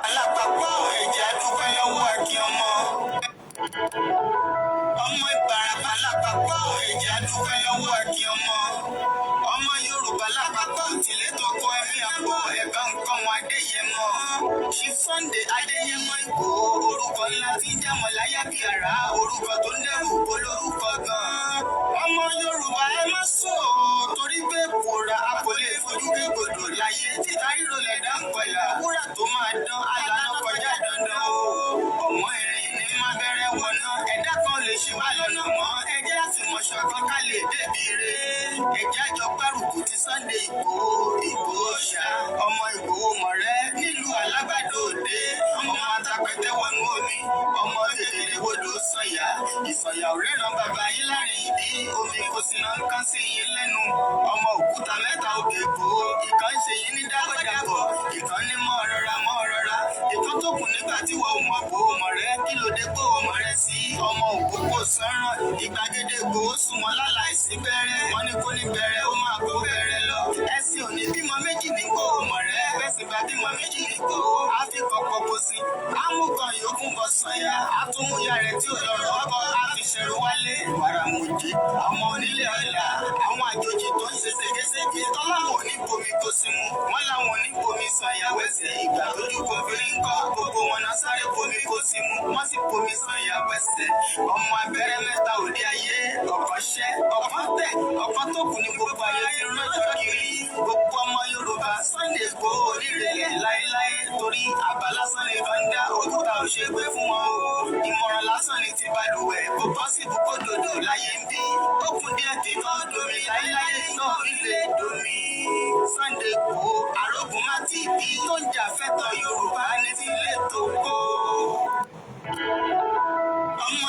alápapọ̀ ẹ̀jẹ̀ dúpẹ́ lọ́wọ́ kí ọmọ Ìbàràpá lápapọ̀ ẹ̀jẹ̀ dúpẹ́ lọ́wọ́ kí ọmọ Yorùbá lápapọ̀ tìlẹ̀ tó kọ ẹ̀mí àpọ̀ ẹ̀ka nǹkan wọn Adéyẹmọ ṣí Sunday Adéyẹmọ Ìgbòho orúkọ ńlá tí ń jámọ̀ láyà bí àrá orúkọ tó ń dẹ́rù olórúkọ gan-an Yorùbá ẹ má sọ torí pé kòrà a kò lè fojú rí gbòdò láyé títa ríro lẹ̀dá ń pẹ̀lá wúrà tó máa dán alànà kọjá dandan ọmọ ìrìn ní má bẹ̀rẹ̀ wọ̀nà ẹ̀dá kan lè ṣe wá lọ́nà mọ́ ẹjẹ́ àfìmọ̀ṣọ́ kan ká lè débi re ẹjẹ́ àjọ gbárùkù ti Sunday Ìgbòho ṣá ọmọ Ìgbòho mọ̀rẹ́ nílùú Alágbàdo Òde ọmọ atapẹ̀tẹ̀ wọnú omi ọmọ kékeré wodò sọ̀yà ìsọ̀yà òrẹ́ràn bàbá yín láàrin ìdí omi kò sí náà ń kán sí yín lẹ́nu ọmọ òkúta mẹ́ta òkè Ìgbòho ìkan ń ṣe yín ní dágbàdàbọ̀ ìkan ní mọ́ rọra ìkan tó kù nígbà tí wọ́n mọ̀ Ìgbòho mọ̀rẹ́ kí ló dé Ìgbòho mọ̀rẹ́ sí ọmọ òkúkò sọ́ràn ìgbàgede Ìgbòho sùn wọn láláìsí bẹ̀rẹ̀ wọn ní kó ní bẹ̀rẹ̀ ó máa kó bẹ̀rẹ̀ lọ ẹ̀sìn òní bímọ méjì ní Ìgbòho mọ̀rẹ́ bẹ́sì bá bímọ méjì ní Ìgbòho á fi kọ̀pọ̀ kó sí amúkan yòókù bọ̀ sànyà àtúmúyà rẹ̀ tí ò lọ́rọ̀ ọkọ̀ á fi ṣẹ̀rù wálé wàràmùjì àwọn onílé ọ̀la àwọn àjòjì tó ń ṣe ségesège tọ́láwọn oníbomi kó sí mu wọ́n láwọn oníbomi sànyà wẹ̀sẹ̀ ìgbà lójú kò fi ń kọ́ gbogbo wọn náà sáré bomi kó sí mu wọ́n sì bomi sànyà wẹ̀sẹ̀ ọmọ abẹ́rẹ́ mẹ́ta òde ayé ọ̀kan ṣẹ́ ọ̀kan tẹ̀ ọ̀kan tó kù ní gbogbo ayé ti rọ́jọ́ kiri gbogbo ọmọ Yorùbá Sunday Ìgbòho onírèlè láéláé torí àbá lásán lè bá ń dá òkúta òṣègbè fún wọn o ìmọ̀ràn lásán ni ti balùwẹ̀ kó bọ́ sí ibùkó dòdò láyé ń bí ó kún díẹ̀ tí náà domi láéláé náà ilé domi Sunday Ìgbòho arógun má ti bí tó ń jà fẹ́tọ̀ Yorùbá ní ti ilé tó kó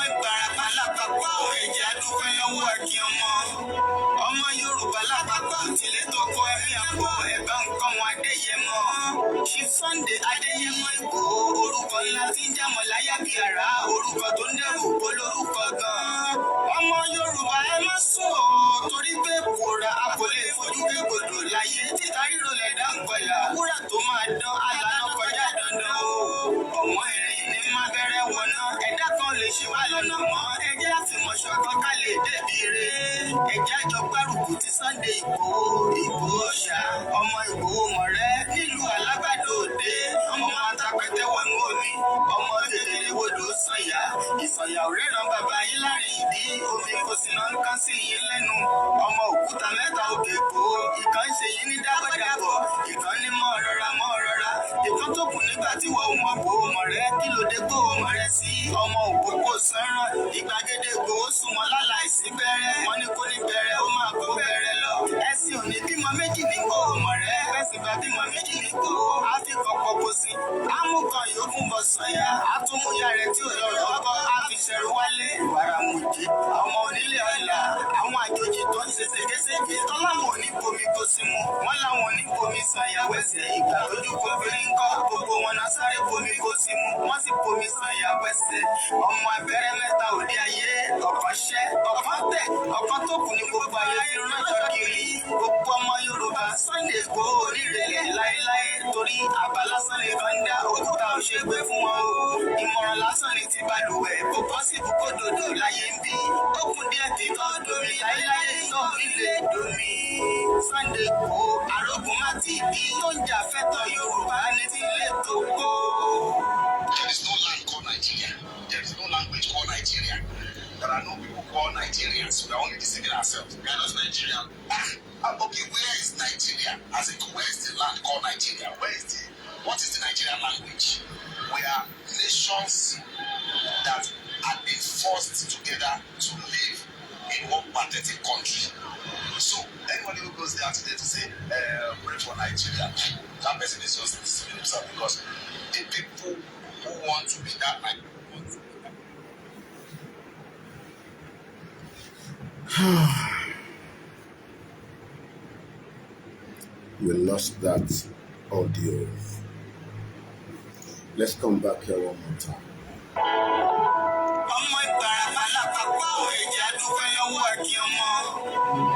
Ìbàràpá lápapọ̀ ẹ̀jẹ̀ dúpẹ́ lọ́wọ́ kí ọmọ Yorùbá lápapọ̀ tìlẹ̀ tó kọ ẹ̀mí àpọ̀ ẹ̀ka nǹkan wọn Adéyẹmọ ṣí Sunday Adéyẹmọ Ìgbòho orúkọ ńlá tí ń jámọ̀ láyà bí àrá orúkọ tó ń dẹ́rù olórúkọ gan-an Yorùbá ẹ má sọ torí pé kòrà a kò lè fojú rí gbòdò láyé títa ríro lẹ̀dá ń pẹ̀lá wúrà tó máa dán alànà kọjá dandan ọmọ ìrìn ní má bẹ̀rẹ̀ wọ̀nà ẹ̀dá kan lè ṣe wá lọ́nà mọ́ ẹjẹ́ àfìmọ̀ṣọ́ kan ká lè débi re ẹjẹ́ àjọ gbárùkù ti Sunday Ìgbòho ṣá ọmọ Ìgbòho mọ̀rẹ́ nílùú Alágbàdo Òde ọmọ atapẹ̀tẹ̀ wọnú omi ọmọ kékeré wodò sọ̀yà ìsọ̀yà òrẹ́ràn bàbá yín láàrin ìdí omi kò sí náà ń kán sí yín lẹ́nu ọmọ òkúta mẹ́ta òkè Ìgbòho ìkan ń ṣe yín ní dágbàdàbọ̀ ìkan ní mọ́ rọra ìkan tó kù nígbà tí wọ́n mọ̀ Ìgbòho mọ̀rẹ́ kí ló dé Ìgbòho mọ̀rẹ́ sí ọmọ òkúkò sọ́ràn ìgbàgede Ìgbòho sùn wọn láláìsí bẹ̀rẹ̀ wọn ní kó ní bẹ̀rẹ̀ ó máa kó bẹ̀rẹ̀ lọ ẹ̀sìn òní bímọ méjì ní Ìgbòho mọ̀rẹ́ bẹ́sì bá bímọ méjì ní Ìgbòho á fi kọ̀pọ̀ kó sí amúkan yòókù bọ̀ sànyà àtúmúyà rẹ̀ tí ò lọ́rọ̀ ọkọ̀ á fi ṣẹ̀rù wálé wàràmùjì àwọn onílé ọ̀la àwọn àjòjì tó ń ṣe ségesège tọ́láwọn oníbomi kó sí mu wọ́n láwọn oníbomi sànyà wẹ̀sẹ̀ ìgbà lójú kò fi ń kọ́ gbogbo wọn náà sáré bomi kó sí mu wọ́n sì bomi sànyà wẹ̀sẹ̀ ọmọ abẹ́rẹ́ mẹ́ta òde ayé ọ̀kan ṣẹ́ ọ̀kan tẹ̀ ọ̀kan tó kù ní gbogbo ayé ti rọ́jọ́ kiri gbogbo ọmọ Yorùbá Sunday Ìgbòho onírèlè láéláé torí àbá lásán lè bá ń dá òkúta òṣègbè fún wọn o ìmọ̀ràn lásán ni ti balùwẹ̀ kó bọ́ sí ibùkó dòdò láyé ń bí ó kún díẹ̀ tí náà domi láéláé náà ilé domi Sunday Ìgbòho arógun má ti bí tó ń jà fẹ́tọ̀ Yorùbá ní ti ilé tó kó. There is no land called Nigeria. There is no language called Nigeria. There are no people called Nigerians. We are only deceiving ourselves. We are not Nigerian. Okay, where is Nigeria? As in, where is the land called Nigeria? What is the Nigerian language? We are nations that have been forced together to live in one pathetic country. So anybody who goes there today to say, pray for Nigeria, that person is just deceiving himself because the people who want to be that like we lost that audio. Let's come back here one more time. Ìbàràpá lápapọ̀ ẹ̀jẹ̀ dúpẹ́ lọ́wọ́ kí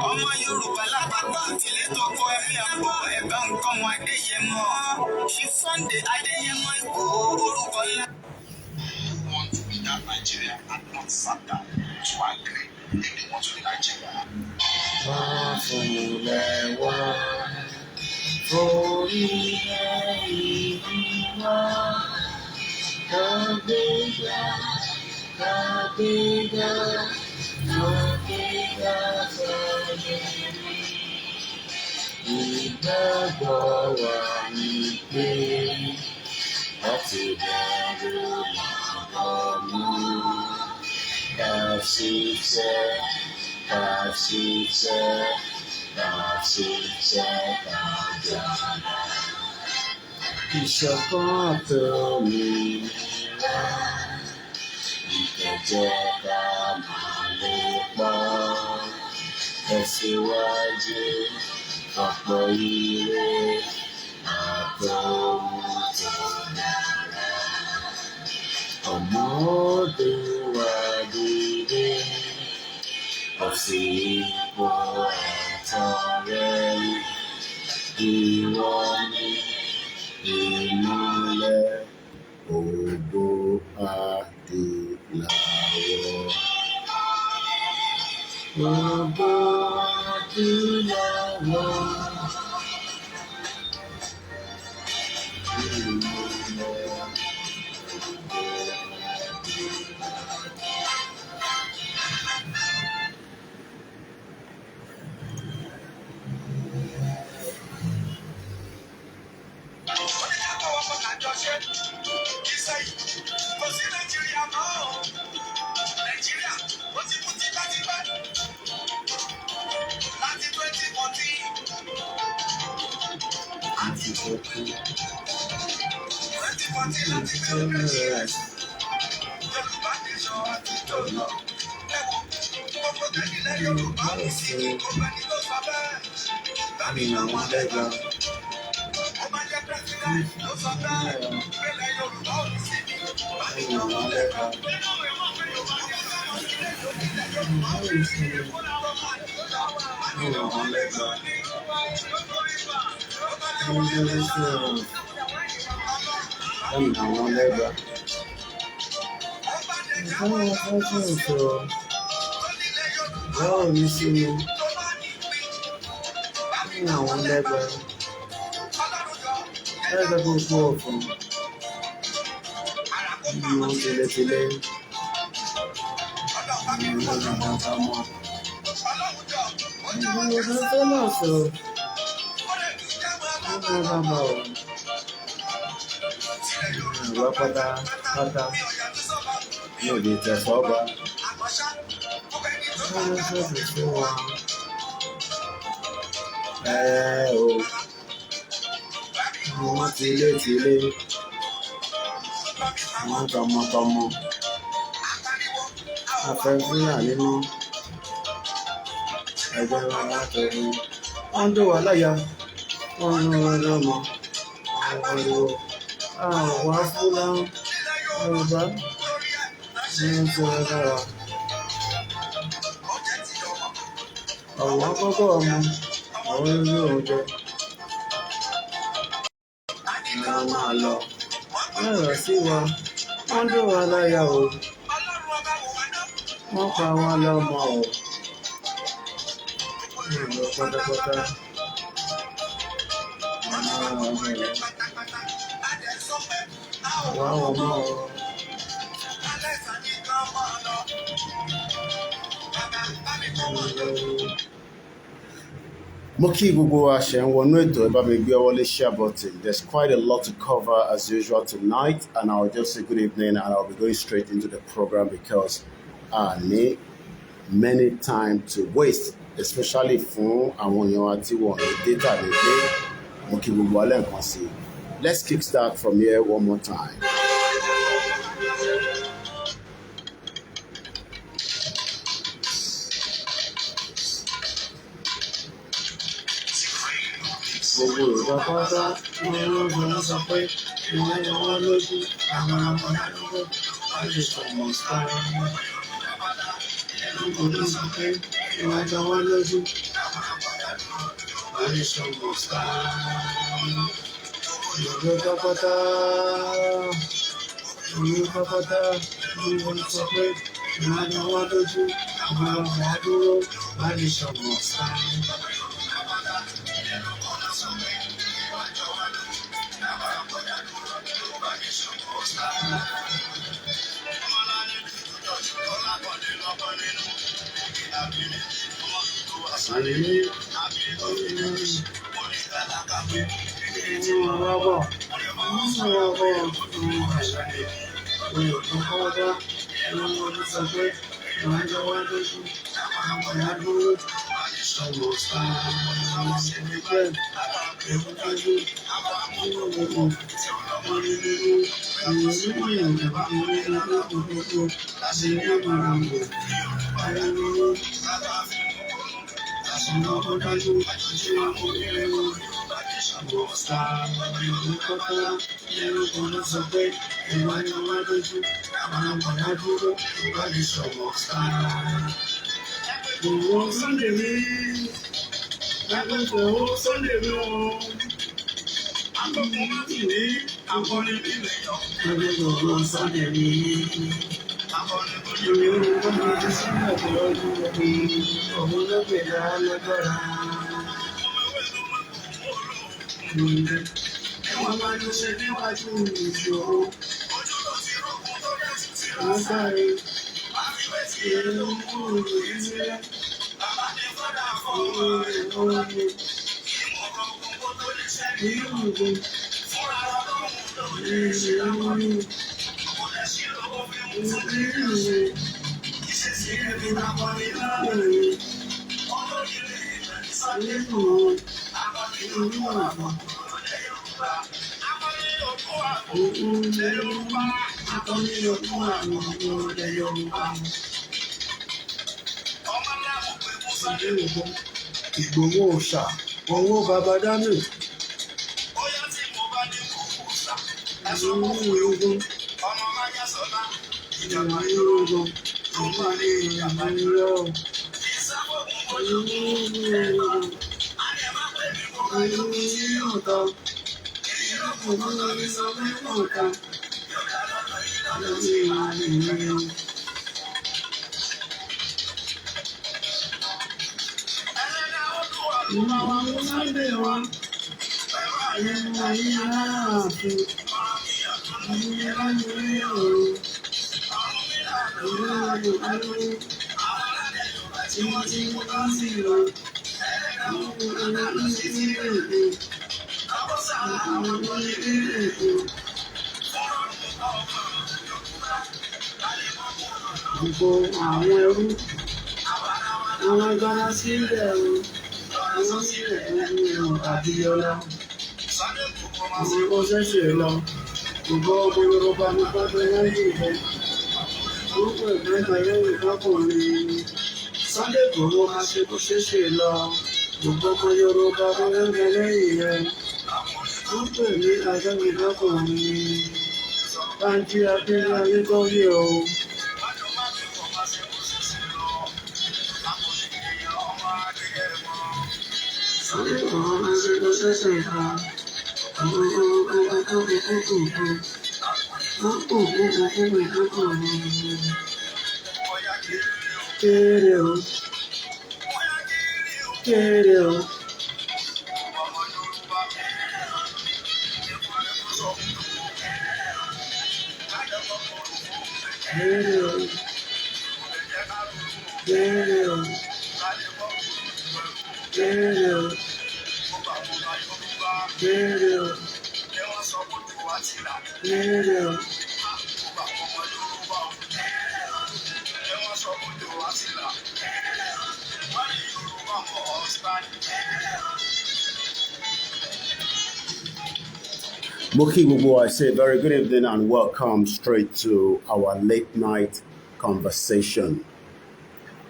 ọmọ Yorùbá lápapọ̀ tilẹ̀ tó kọ ẹ̀mí àpò ẹ̀bá nǹkan wọn Adéyẹmọ ṣí Sunday Adéyẹmọ ikú orúkọ ńlá. Want to be that Nigeria and not sat down to agree if they want to be Nigeria. Ìgbàgbọ́ wa ni pé láti bẹ̀rù lọ́mú ká ṣiṣẹ́ ká jàdá. Ìṣọ̀kan àtòmìnira ìkẹjẹ́ ká máa lè pọ̀ tẹ̀síwájú. Ọ̀pọ̀ ire àtọ̀hún tó dára. Ọmọdé wa dìde, ọ̀sìn ipò ẹ̀tọ́ rẹ̀. Ìwọ ni ìmọ́lẹ̀ ògo adúláwọ̀. Ògo adúláwọ̀. Tọmọtọmọ afẹ́fúnà nínú ẹgbẹ́ wọn látọ̀rí wọ́n dó wà láyà wọ́n rán wọn lọ́mọ àwọn àwọn afúnà Yorùbá ní ti wọn lára àwọn akọ́kọ́ ọmọ àwọn ilé oúnjẹ ni wọ́n máa lọ lọ́rọ̀ sí wa wọ́n dó wà láyà o wọ́n pa wọn lọ́mọ o ìlú pátápátá àwọn ọmọ o. Mo kí gbogbo wa ṣe ń wọnú ètò ẹ bá mi gbé ọwọ́ lé share button. There's quite a lot to cover as usual tonight, and I'll just say good evening, and I'll be going straight into the program because I need many time to waste, especially fún àwọn èèyàn wa tí wọ́n ní data lè gbé. Mo kí gbogbo wa lẹ́ẹ̀kan sí. Let's kick start from here one more time. Gbogbo ìgbà pátá ni wọ́n sọ pé ìwé wọn lójú àwọn ọmọ ìlú wọ́n lè sọ̀mọ̀ sáà nítorí pé ìwájú wọn lójú. Wọ́n ní ṣòwò sáà. Ìlú pápátá. Ìlú pápátá. Ìlú sọ pé ìwájú wọn lójú. Àwọn ọmọ dúró. Wọ́n ní ṣòwò sáà. Ìgbòho òòṣà, owó baba dánù. Gbogbo àwọn ẹrú, àwọn agbára sílẹ̀ o, àwọn sílẹ̀ ẹ̀rù Abíọ́lá, àwọn ọ̀sẹ̀ ṣe lọ, gbogbo ọmọ Yorùbá ní pátá láyé ìfẹ́, gbogbo ìgbẹ́ta lẹ́yìn lọ́kùnrin, Sunday Igboho máa ṣe bó ṣe ṣe lọ, gbogbo ọmọ Yorùbá tó lẹ́gbẹ̀ẹ́ lẹ́yìn rẹ̀, wọ́n pè ní àjọyìn lọ́kùnrin, Bánjí Adélé Ayétọ́yè o. Sunday Igboho máa ṣe bó ṣe ṣe lọ. Kéré o, kéré o. Kéré o, kéré o. Kéré o, kéré o. Kéré o. Moki Bubu, I say very good evening and welcome straight to our late night conversation.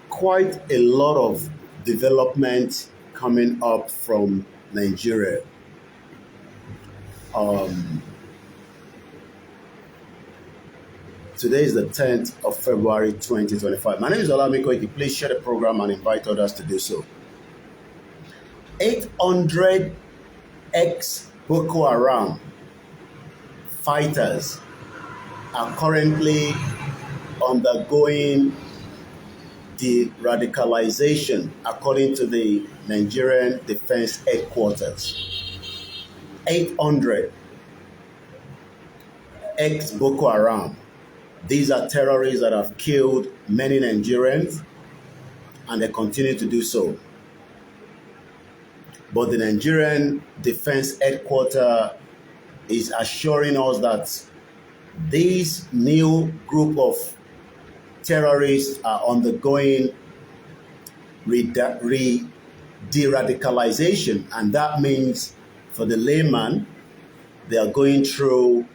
Quite a lot of development coming up from Nigeria. Today is the 10th of February 2025. My name is OLAYOMI KOIKI. Please share the program and invite others to do so. 800 ex-Boko Haram fighters are currently undergoing Deradicalisation, according to the Nigerian Defense Headquarters. 800 ex-Boko Haram. These are terrorists that have killed many Nigerians, and they continue to do so. But the Nigerian Defense Headquarters is assuring us that this new group of terrorists are undergoing deradicalization, and that means for the layman, they are going through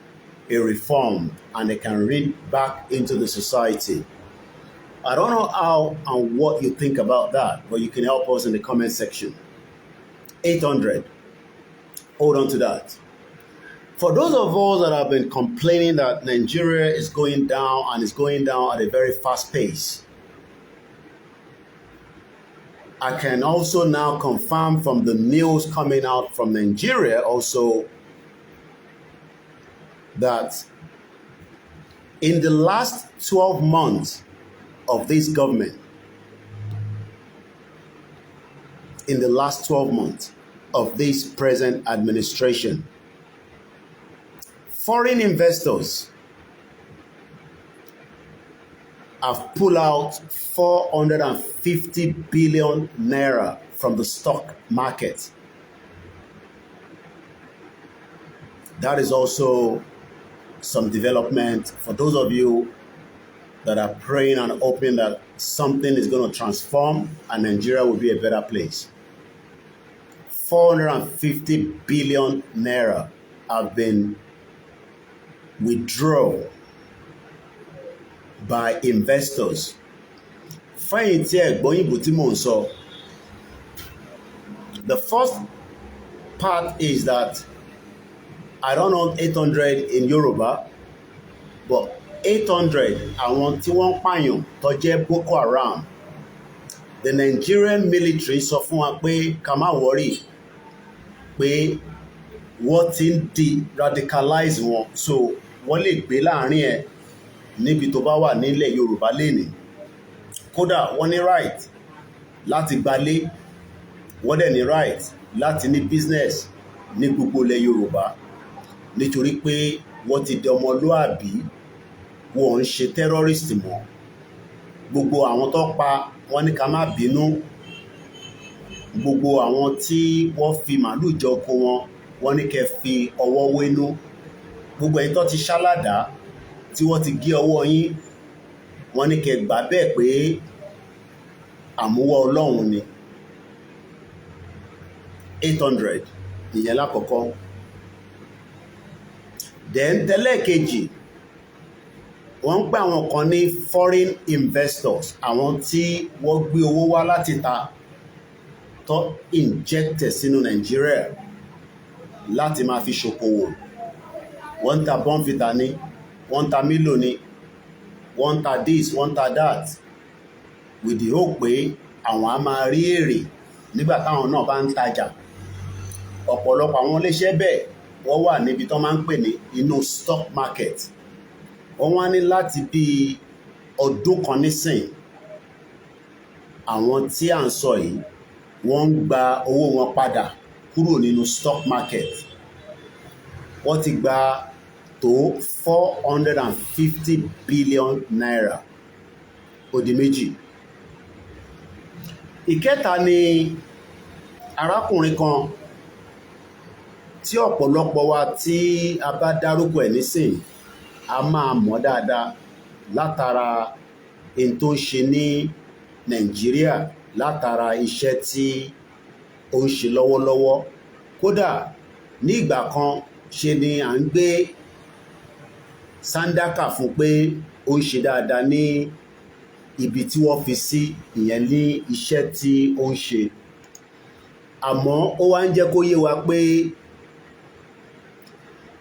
a reform and they can read back into the society. I don't know how and what you think about that, but you can help us in the comment section. 800. Hold on to that. For those of us that have been complaining that Nigeria is going down and is going down at a very fast pace, I can also now confirm from the news coming out from Nigeria also that in the last 12 months of this government, in the last 12 months of this present administration, foreign investors have pulled out 450 billion naira from the stock market. That is also some development for those of you that are praying and hoping that something is going to transform and Nigeria will be a better place. 450 billion naira have been withdrawn by investors. The first part is that I don't know 800 in Yoruba, but 800 àwọn tí wọ́n pààyàn tó jẹ́ Boko Haram. The Nigerian military sọ fún wa pé ká má worry pé wọ́n ti ń de-radicalize wọn, so wọ́n lè gbé láàrin ẹ̀ níbi tó bá wà nílẹ̀ Yorùbá lénìí. Kódà wọ́n ní right láti gbalé, wọ́n dẹ̀ ní right láti ní business ní gbogbo ilẹ̀ Yorùbá, nítorí pé wọ́n ti di ọmọlúàbí, wọ́n ń ṣe terrorist mọ́. Gbogbo àwọn tó pa wọ́n ní ká má bínú. Gbogbo àwọn tí wọ́n fi màálù jẹ oko wọn, wọ́n ní kẹ́ fi ọwọ́ wénú. Gbogbo ẹ̀yin tó ti ṣálàdá tí wọ́n ti gé ọwọ́ yín, wọ́n ní kẹ́ gbà bẹ́ẹ̀ pé àmúwá Ọlọ́run ni. 800 ìyẹn lákọ̀ọ́kọ́. Then tẹ́lẹ̀ kejì, wọ́n ń pè àwọn kan ní foreign investors, àwọn tí wọ́n gbé owó wá láti ta tó injected sínú Nigeria láti máa fi ṣòkòwò. Wọ́n ń ta Bonvita ní, wọ́n ń ta Milo ní, wọ́n ń ta this, wọ́n ń ta that, with the hope pé àwọn á máa rí èrè nígbà táwọn náà bá ń tajà. Ọ̀pọ̀lọpọ̀ àwọn iléeṣẹ́ bẹ́ẹ̀ wọ́n wà níbi tó máa ń pè ní inú stock market. Wọ́n wá ní láti bí ọdún kan nísìn, àwọn tí à ń sọ yìí wọ́n ń gba owó wọn padà kúrò nínú stock market. Wọ́n ti gba tó 450 billion naira. Ó di méjì. Ìkẹta ni arákùnrin kan tí ọ̀pọ̀lọpọ̀ wa tí a bá dárúkọ ẹ̀ nísìn a máa mọ̀ dáadáa látara èyí tó ń ṣe ní Nàìjíríà, látara iṣẹ́ tí ó ń ṣe lọ́wọ́lọ́wọ́. Kódà ní ìgbà kan ṣe ni à ń gbé sáńdákà fún pé ó ń ṣe dáadáa ní ibi tí wọ́n fi sí, ìyẹn ní iṣẹ́ tí ó ń ṣe. Àmọ́ ó wá ń jẹ́ kó yé wa pé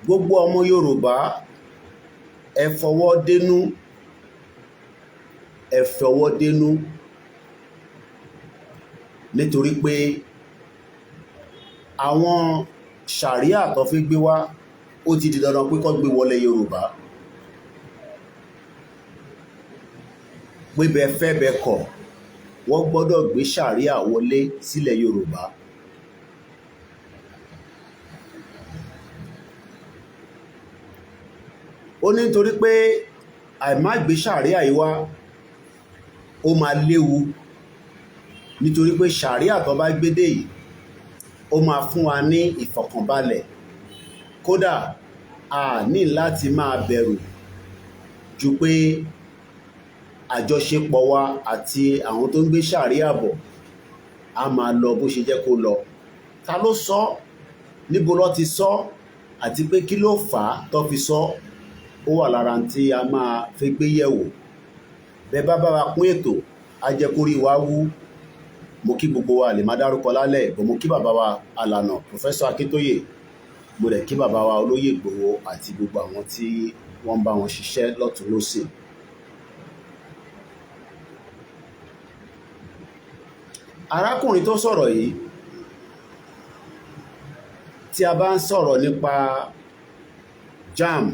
gbogbo ọmọ Yorùbá ẹ fọwọ́ dénú nítorí pé àwọn ṣàríà tó fi gbé wá ó ti di dandan pé kó gbé wọlé Yorùbá pé bẹ́ẹ̀ fẹ́ bẹ́ẹ̀ kọ̀ wọ́n gbọ́dọ̀ gbé ṣàríà wọlé sílẹ̀ Yorùbá. Ó ní nítorí pé àìmágbé ṣàríà yìí wá ó máa léwu nítorí pé ṣàríà tó bá gbé dé yìí ó máa fún wa ní ìfọ̀kànbalẹ̀ kódà a ní láti máa bẹ̀rù ju pé àjọṣepọ̀ wa àti àwọn tó ń gbé ṣàríà bọ̀ a máa lọ bó ṣe jẹ́ kó lọ. Ta ló sọ? Níbo ló ti sọ? Àti pé kí ló fà á tó fi sọ? Ó wà lára tí a máa fi gbé yẹ̀wò. Bẹ́ẹ̀ bá bá wa pín ètò a jẹ́ kó rí wa wú. Mo kí gbogbo wa lè má dárúkọ lálẹ́ bọ̀ mo kí bàbá wa Alànà Professor Akíntóyè, mo dẹ̀ kí bàbá wa Olóyè Ìgbòho àti gbogbo àwọn tí wọ́n bá wọn ṣiṣẹ́ lọ́tùn lósì. Arákùnrin tó sọ̀rọ̀ yìí, tí a bá ń sọ̀rọ̀ nípa JAMB,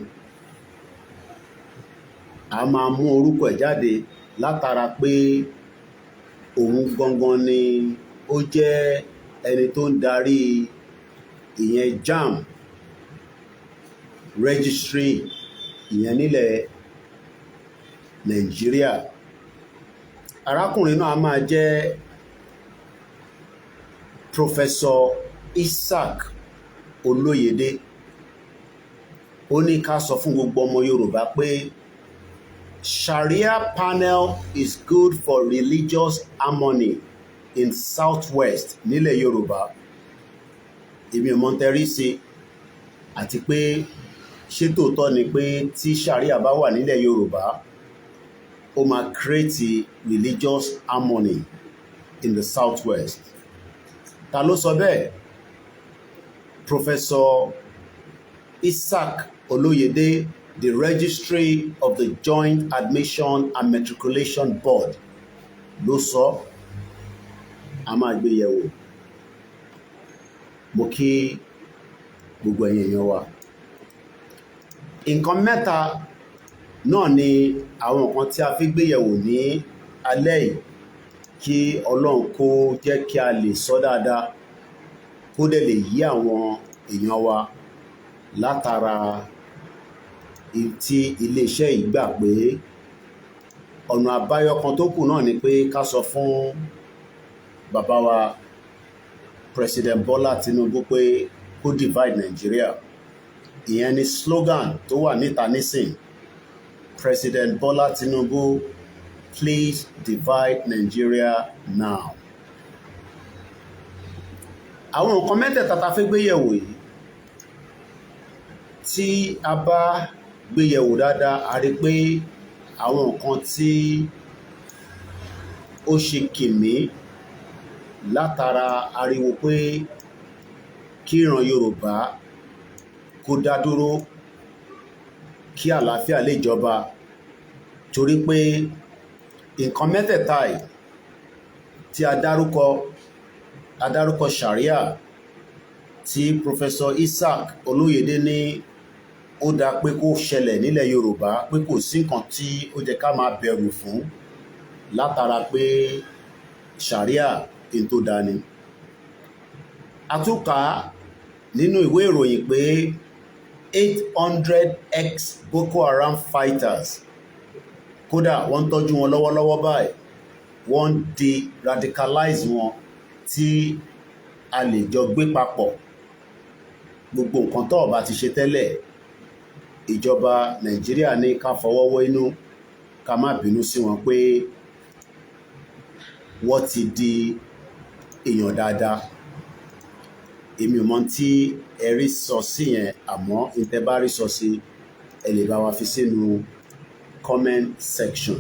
a máa mú orúkọ ẹ̀ jáde látara pé òun gangan ni ó jẹ́ ẹni tó ń darí ìyẹn JAMB registry ìyẹn nílẹ̀ Nàìjíríà. Arákùnrin náà máa jẹ́ Professor Isaac Olóyèdé. Ó ní ká sọ fún gbogbo ọmọ Yorùbá pé Sharia panel is good for religious harmony in Southwest nílẹ̀ Yorùbá. Èmi ò mọ̀ tẹ́rí sí àti pé ṣé tòótọ́ ni pé tí Sharia bá wà nílẹ̀ Yorùbá ó máa create religious harmony in the Southwest. Ta ló sọ bẹ́ẹ̀? Professor Isaac Olóyèdé, the Registry of the Joint Admission and Matriculation Board ló sọ. A máa gbé yẹ̀wò. Mo kí gbogbo ẹ̀yin èèyàn wa. Nǹkan mẹ́ta náà ni àwọn nǹkan tí a fi gbé yẹ̀wò ní alẹ́ yìí kí Ọlọ́run kó jẹ́ kí a lè sọ dáadáa kó dẹ̀ lè yí àwọn èèyàn wa látara tí iléeṣẹ́ yìí gbà pé ọ̀nà àbáyọ kan tó kù náà ni pé ká sọ fún bàbá wa President Bola Tinubu pé kó divide Nigeria. Ìyẹn ni slogan tó wà níta nísìn. President Bola Tinubu, please divide Nigeria now. Àwọn nǹkan mẹ́tẹ̀ẹ̀ta ta fẹ́ gbé yẹ̀wò yìí tí a bá gbé yẹ̀wò dáadáa a rí pé àwọn nǹkan tí ó ṣe kìmí látara ariwo pé kí ìran Yorùbá kó dá dúró kí àlàáfíà lè jọba, torí pé nǹkan mẹ́tẹ̀ẹ̀ta yìí tí a dárúkọ Sharia tí Professor Isaac Olóyèdé ní ó dá pé kó ṣẹlẹ̀ nílẹ̀ Yorùbá, pé kò sí nǹkan tí ó jẹ́ ká máa bẹ̀rù fún látara pé Sharia in tó dání. A tún kà nínú ìwé ìròyìn pé 800 ex-Boko Haram fighters, kódà wọ́n tọ́jú wọn lọ́wọ́lọ́wọ́ báyìí, wọ́n de-radicalize wọn tí a lè jọ gbé papọ̀. Gbogbo nǹkan tó bá ti ṣe tẹ́lẹ̀, ìjọba Nàìjíríà ní ká fọwọ́wọ́ inú, ká má bínú sí wọn pé wọ́n ti di èèyàn dáadáa. Èmi ò mọ̀ tí ẹ rí sọ sí yẹn, àmọ́ ìtẹ́ bá rí sọ sí ẹ lè bá wa fi sínú comment section.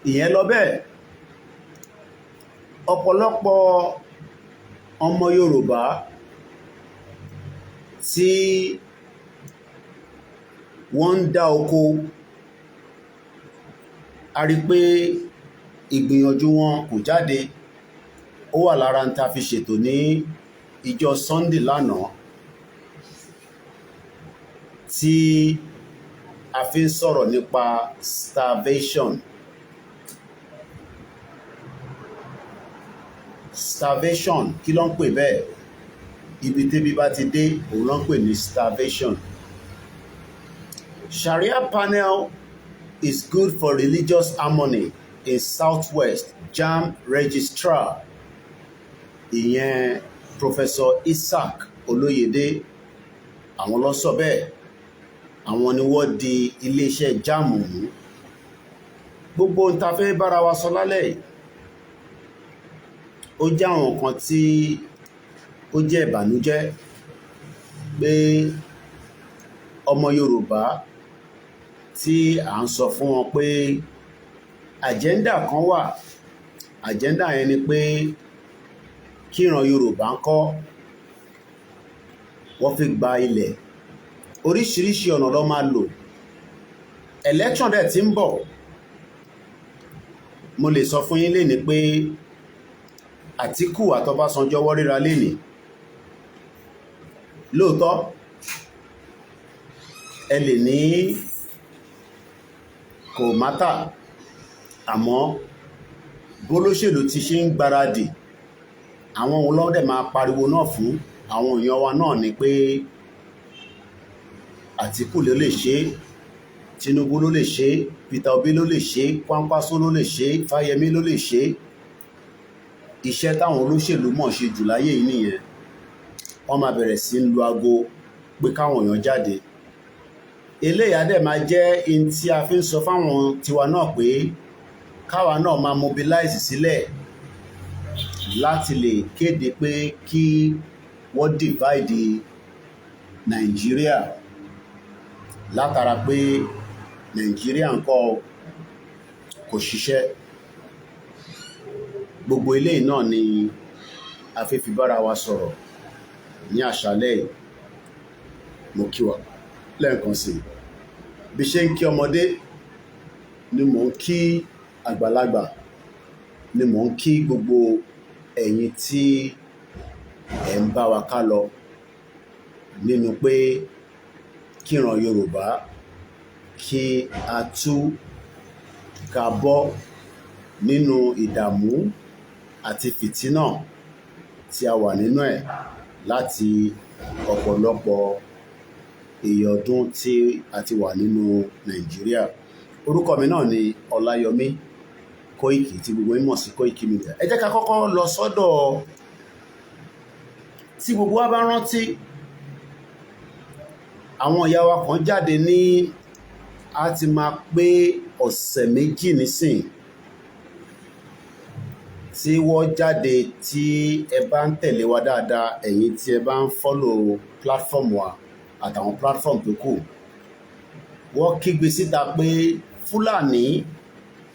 Ìyẹn lọ bẹ́ẹ̀. Ọ̀pọ̀lọpọ̀ ọmọ Yorùbá tí wọ́n ń dá oko. A rí pé ìgbìyànjú wọn kò jáde. Ó wà lára ń ta fi ṣètò ní ìjọ Sunday lánàá tí a fi ń sọ̀rọ̀ nípa starvation. Starvation kí ló ń pè bẹ́ẹ̀? Ibi tẹ́bí bá ti dé òun ló ń pè ní starvation. Sharia panel is good for religious harmony in Southwest JAMB registrar ìyẹn Professor Isaac Olóyèdé àwọn ló sọ bẹ́ẹ̀. Àwọn ni wọ́n di iléeṣẹ́ JAMB mú. Gbogbo ohun tá fẹ́ bára wa sọ lálẹ́ yìí ó jẹ́ àwọn kan tí ó jẹ́ ìbànújẹ́ pé ọmọ Yorùbá tí à ń sọ fún wọn pé àjẹ́ndà kan wà. Àjẹ́ndà yẹn ni pé kíran Yorùbá ń kọ́ wọ́n fi gba ilẹ̀. Oríṣiríṣi ọ̀nà ló máa lò. Election dẹ̀ tí ń bọ̀. Mo lè sọ fún yín lénìí pé Àtíkù àtọbásanjọ́ wọ́n ríra lénìí. Lóòótọ́ ẹ lè ní kò mátà, àmọ́ bólóṣèlú ti ṣe ń gbáradì àwọn òun lọ́dẹ̀ máa pariwo náà fún àwọn èèyàn wa náà ni pé Àtíkù ló lè ṣe, Tinubu ló lè ṣe, Peter Obi ló lè ṣe, Kwankwaso ló lè ṣe, Fáyẹmí ló lè ṣe. Iṣẹ́ táwọn olóṣèlú mọ̀ ṣe jù láyé yìí nìyẹn. Wọ́n máa bẹ̀rẹ̀ sí ń lu aago pé káwọn èèyàn jáde. Eléyà dẹ̀ máa jẹ́ in tí a fi ń sọ fáwọn tiwa náà pé káwa náà máa mobilize sílẹ̀ láti lè kéde pé kí wọ́n divide Nàìjíríà látara pé Nàìjíríà ńkọ́ kò ṣiṣẹ́. Gbogbo eléyìí náà ni a fẹ́ fi bára wa sọ̀rọ̀ ní àṣálẹ́ yìí. Mo kí wa lẹ́ẹ̀kan sí i. Bí ṣe ń kí ọmọdé ni mò ń kí àgbàlagbà, ni mò ń kí gbogbo ẹ̀yin tí ẹ̀ ń bá wa ká lọ nínú pé kíran Yorùbá kí a tú ká bọ́ nínú ìdààmú àti fìtínà tí a wà nínú ẹ̀ láti ọ̀pọ̀lọpọ̀ èyí ọdún tí a ti wà nínú Nàìjíríà. Orúkọ mi náà ni Ọláyọmí Kóìkì tí gbogbo yín mọ̀ sí Koikimedia. Ẹ jẹ́ ká kọ́kọ́ lọ sọ́dọ̀ tí gbogbo wa bá rántí àwọn ìyá wa kan jáde ní a ti máa pé ọ̀sẹ̀ méjì nísìn tí wọ́n jáde. Tí ẹ bá ń tẹ̀lé wa dáadáa, ẹ̀yin tí ẹ bá ń follow platform wa àtàwọn platform tó kù, wọ́n kígbe síta pé Fúlàní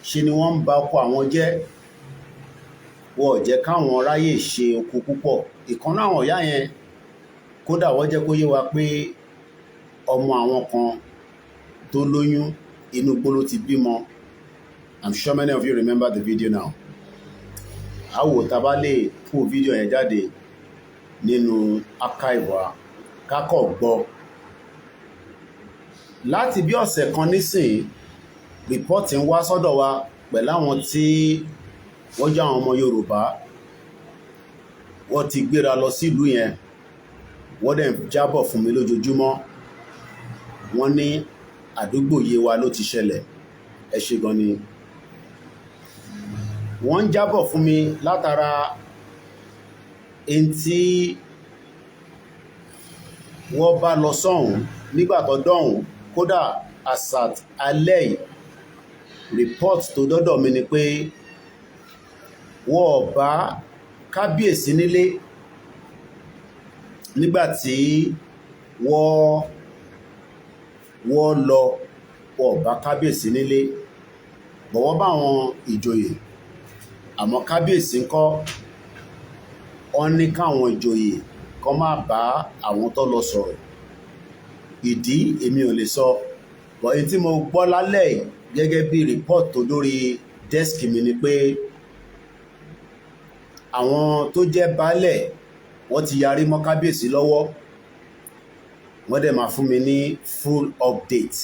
ṣe ni wọ́n ń ba oko àwọn jẹ́. Wọ́n ò jẹ́ káwọn ráyè ṣe oko púpọ̀. Ìkan náà àwọn ìyá yẹn kódà wọ́n jẹ́ kó yé wa pé ọmọ àwọn kan tó lóyún inú igbó ló ti bímọ. I'm sure many of you remember the video now. Àwò tá bá lè pull video yẹn jáde nínú archive wa kákọ̀ gbọ́. Láti bí ọ̀sẹ̀ kan nísìn report ń wá sọ́dọ̀ wa pẹ̀lú àwọn tí wọ́n jẹ́ àwọn ọmọ Yorùbá. Wọ́n ti gbéra lọ sí ìlú yẹn, wọ́n dẹ̀ jábọ̀ fún mi lójoojúmọ́. Wọ́n ní àdúgbò Yewa ló ti ṣẹlẹ̀. Ẹ ṣé gan ni. Wọ́n ń jábọ̀ fún mi látara ẹni tí wọ́n bá lọ sọ́hùn nígbà tó dọ̀hùn. Kódà asat alẹ́ yìí report tó dọ́dọ̀ mi ni pé wọ́n bá kábíyèsí nílé nígbàtí wọ́n lọ. Wọ́n bá kábíyèsí nílé, bọ̀wọ́ bá àwọn ìjòyè. Àmọ́ kábíyèsí ńkọ́, wọ́n ní káwọn ìjòyè kan má bá àwọn tó lọ sọ̀rọ̀. Ìdí èmi ò lè sọ, but èyí tí mo gbọ́ lálẹ́ gẹ́gẹ́ bí report tó lórí desk mi ni pé àwọn tó jẹ́ baálẹ̀ wọ́n ti yarí mọ́ kábíyèsí lọ́wọ́, wọ́n dẹ̀ máa fún mi ní full update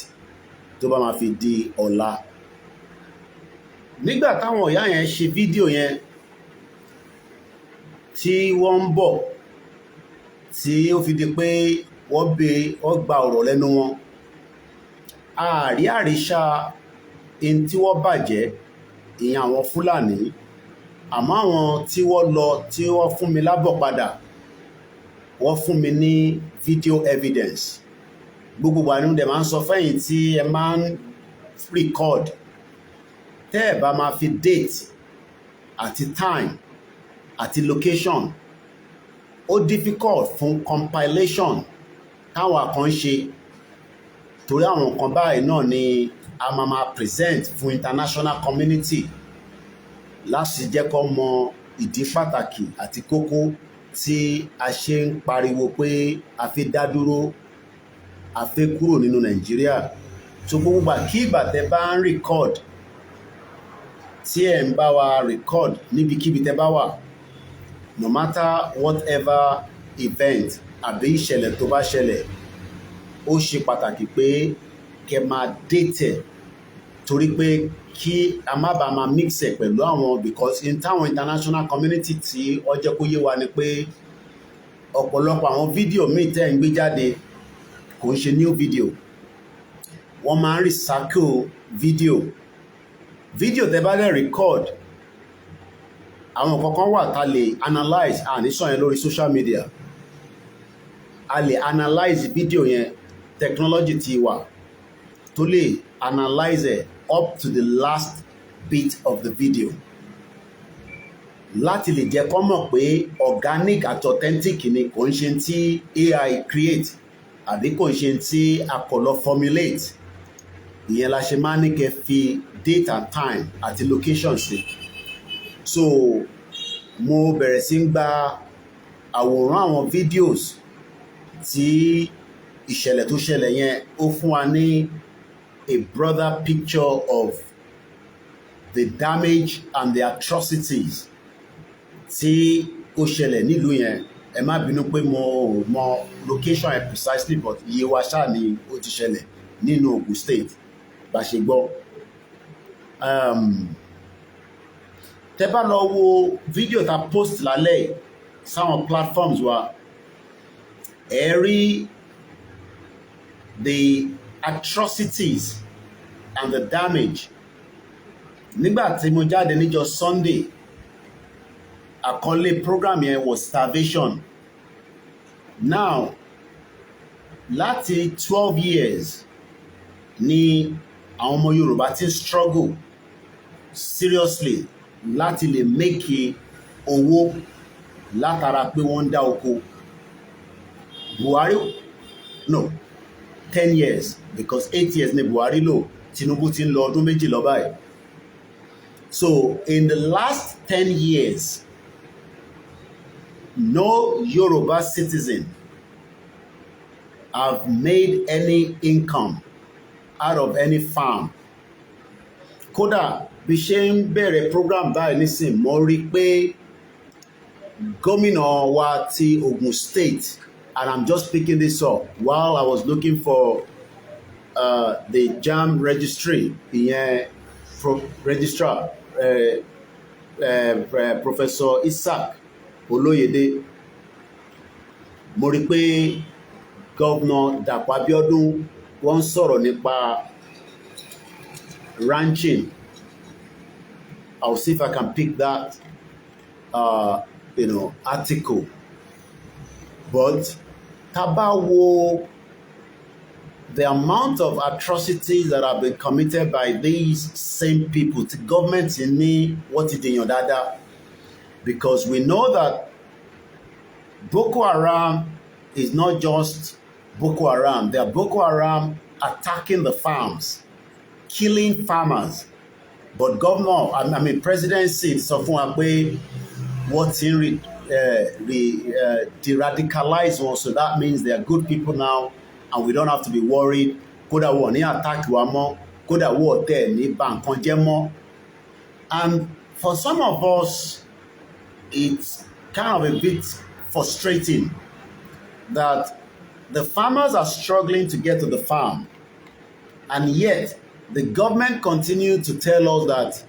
tó bá máa fi di ọ̀la. Nígbà táwọn ìyá yẹn ṣe fídíò yẹn tí wọ́n ń bọ̀ tí ó fi di pé wọ́n gba ọ̀rọ̀ lẹ́nu wọn, àárí àríṣà in tí wọ́n bàjẹ́ ìyẹn àwọn Fúlàní, àmọ́ àwọn tí wọ́n lọ tí wọ́n fún mi lábọ̀ padà wọ́n fún mi ní video evidence. Gbogbo wa ni mo dẹ̀ máa ń sọ fẹ́yìn tí ẹ máa ń record tẹ́ ẹ̀ bá máa fi date àti time àti location, ó difficult fún compilation táwọn kan ṣe, torí àwọn nǹkan báyìí náà ni a máa present fún international community láti jẹ́ kó mọ ìdí pàtàkì àti kókó tí a ṣe ń pariwo pé a fi dá dúró, a fẹ́ kúrò nínú Nàìjíríà. So gbogbo gbà kí ìgbà tẹ́ bá ń record, tí ẹ̀ ń bá wa record níbikíbi tẹ́ bá wà, no matter whatever event àbí ìṣẹ̀lẹ̀ tó bá ṣẹlẹ̀, ó ṣe pàtàkì pé kẹ́ máa date ẹ̀, torí pé kí a má bàa máa mix ẹ̀ pẹ̀lú àwọn, because in táwọn international community tí ó jẹ́ kó yé wa ni pé ọ̀pọ̀lọpọ̀ àwọn fídíò míì tẹ́ ń gbé jáde kò ń ṣe new video, wọ́n máa ń recycle fídíò tẹ́ bá lè record. Àwọn kankan wà tá lè analyze àníṣàn yẹn lórí social media, a lè analyze fídíò yẹn, technology ti wà tó lè analyze it up to the last bit of the video láti lè jẹ́ kó mọ̀ pé organic àti authentic ni, kò ń ṣe tí AI create àbí kò ń ṣe tí a kò lọ formulate. Ìyẹn la ṣe máa ní kẹ́ fi date and time àti location sí. So mo bẹ̀rẹ̀ sí ń gba àwòrán àwọn videos tí ìṣẹ̀lẹ̀ tó ṣẹlẹ̀ yẹn, ó fún wa ní a broader picture of the damage and the atrocities tí ó ṣẹlẹ̀ nílùú yẹn. Ẹ má bínú pé mo mọ location yẹn precisely, but iye wa ṣáà ni ó ti ṣẹlẹ̀ nínú Ogun State bá ṣe gbọ́. Tẹ́ bá lọ wo fídíò tá post lálẹ́ sáwọn platforms wa, ẹ rí the atrocities and the damage. Nígbà tí mo jáde níjọ́ Sunday, àkọlé program yẹn was starvation. Now láti 12 years ni àwọn ọmọ Yorùbá ti struggle seriously láti lè make owó látara pé wọ́n ń dá oko. Buhari, no, 10 years, because 8 years ni Buhari lò, Tinubu ti ń lọ ọdún méjì lọ báyìí. So in the last 10 years, no Yoruba citizen have made any income out of any farm. Kódà bí ṣe ń bẹ̀rẹ̀ program báyìí nísìn, mo rí pé gómìnà wa ti Ogun State, and I'm just picking this up while I was looking for the JAMB registry, ìyẹn registrar Professor Isaac Olóyèdé. Mo rí pé Governor Dàpọ̀ Abíọ́dún wọ́n sọ̀rọ̀ nípa ranching. I'll see if I can pick that article. But tá bá wo the amount of atrocities that have been committed by these same people, the government ní wọ́n ti dèèyàn dáadáa, because we know that Boko Haram is not just Boko Haram. They are Boko Haram attacking the farms, killing farmers. But presidency sọ fún wa pé wọ́n ti ń deradicalize wọn, so that means they are good people now, and we don't have to be worried kódà wọ́n ní attack wa mọ́, kódà wọ́n tẹ̀ ní bà nǹkan jẹ́ mọ́. And for some of us, it's kind of a bit frustrating that the farmers are struggling to get to the farm, and yet the government continues to tell us that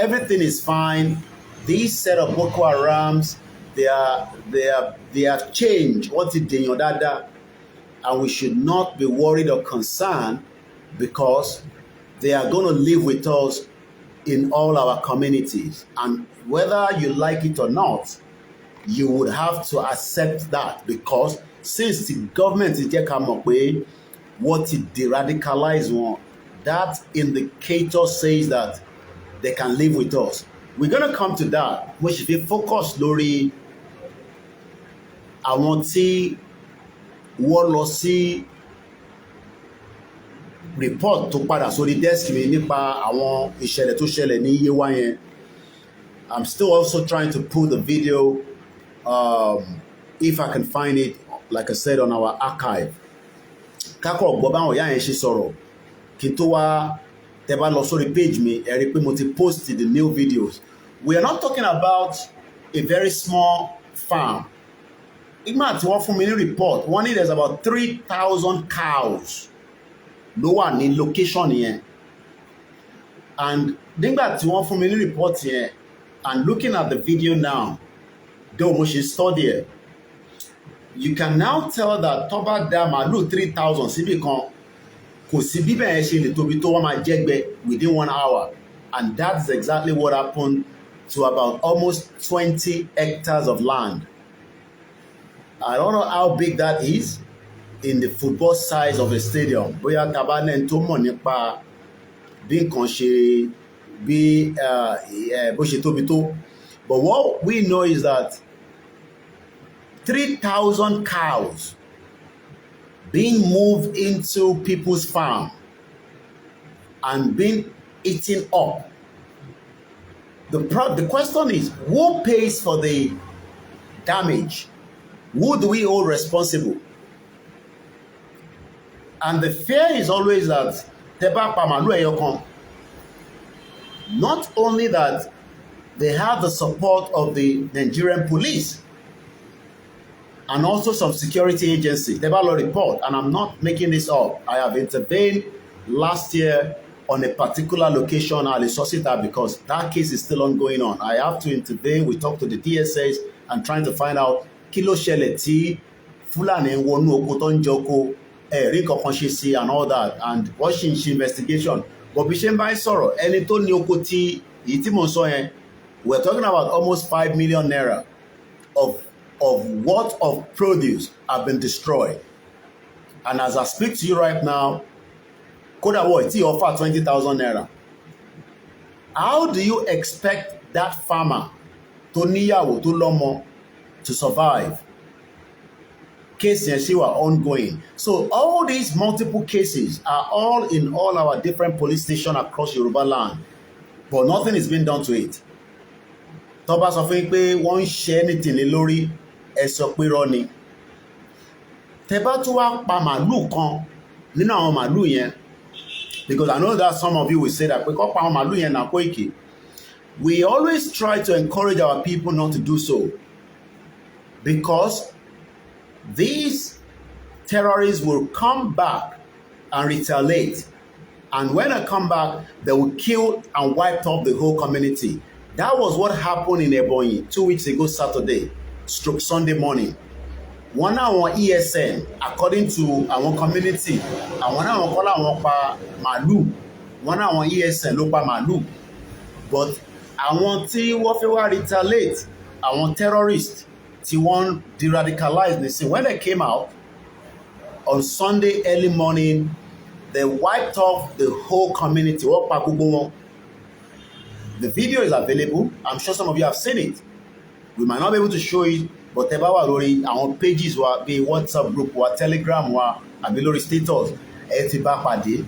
everything is fine. These set of Boko Harams, they have changed what it did, and we should not be worried or concerned because they are going to live with us in all our communities. And whether you like it or not, you would have to accept that, because since the government is just come up with what it deradicalize one, that indicator says that they can live with us. We're going to come to that, which is focus lórí àwọn tí wọ́n lọ sí report tó padà sórí desk mi nípa àwọn ìṣẹ̀lẹ̀ tó ṣẹlẹ̀ ní Yewa yẹn. I'm still also trying to pull the video, if I can find it, like I said, on our archive. Kákọ̀ gbọ́ báwọn ìyá yẹn ṣe sọ̀rọ̀ kí n tó wá tẹ́ bá lọ sórí page mi ẹ rí pé mo ti post the new videos. We are not talking about a very small farm. Ìgbà tí wọ́n fún mi ní report, wọ́n ní there's about 3,000 cows ló wà ní location yẹn. And nígbà tí wọ́n fún mi ní report yẹn, and looking at the video now, though mo ṣe study it, you can now tell that tó bá dá màálù 3,000 síbì kan, kò sí bí bẹ́ẹ̀ ṣe lè tóbi tó wọ́n máa jẹ́gbẹ́ within 1 hour. And that's exactly what happened to about almost 20 hectares of land. I don't know how big that is in the football size of a stadium. Bóyá tabalẹ̀ tó mọ̀ nípa bí nǹkan ṣe bí bó ṣe tóbi tó. But what we know is that 3,000 cows being moved into people's farm and being eaten up. The question is, who pays for the damage? Who do we hold responsible? And the fear is always that teba pa màálù ẹyọ kan. Not only that, they have the support of the Nigerian police and also some security agencies. Teba law report, and I'm not making this up. I have intervened last year on a particular location at Sosita because that case is still ongoing on. I have to intervene. We talk to the DSAs and trying to find out kilo ṣẹlẹ̀ tí Fúlàní wọnú oko tó ń jọko ẹ̀rí kankan ṣe sí and all that, and wọ́n ṣì ń ṣe investigation. But bí ṣe ń bá ń sọ̀rọ̀ ẹni tó ní oko tí èyí tí mo sọ yẹn, we're talking about almost 5 million naira of what of produce have been destroyed. And as I speak to you right now, kódà wọ́n ti offer 20,000 naira. How do you expect that farmer tó níyàwó tó lọ́mọ to survive? Case yẹn ṣì wà ongoing. So all these multiple cases are all in all our different police stations across Yoruba land, but nothing is being done to it. Tó bá sọ fún pé wọ́n ń ṣe anything lé lórí, ẹ sọ pé irọ́ ni. Tẹ́ bá tún wá pa màálù kan nínú àwọn màálù yẹn, because I know that some of you will say that pé kó pa àwọn màálù yẹn na Koiki. We always try to encourage our people not to do so, because these terrorists will come back and retaliate, and when they come back, they will kill and wipe up the whole community. That was what happened in Ebonyi 2 weeks ago Saturday / Sunday morning. One àwọn ESN, according to our community, àwọn àwọn kọ́ làwọn pa màálù, one àwọn ESN ló pa màálù, but àwọn tí wọ́n fẹ́ wá retaliate, àwọn terrorists tí wọ́n deradicalize nísìn, when they came out on Sunday early morning, they wiped off the whole community. Wọ́n pa gbogbo wọn. The video is available. I'm sure some of you have seen it. We might not be able to show it, but tẹ́ bá wà lórí àwọn pages wa bíi WhatsApp group wa, Telegram wa, àbí lórí status, ẹ ti bá pàdé.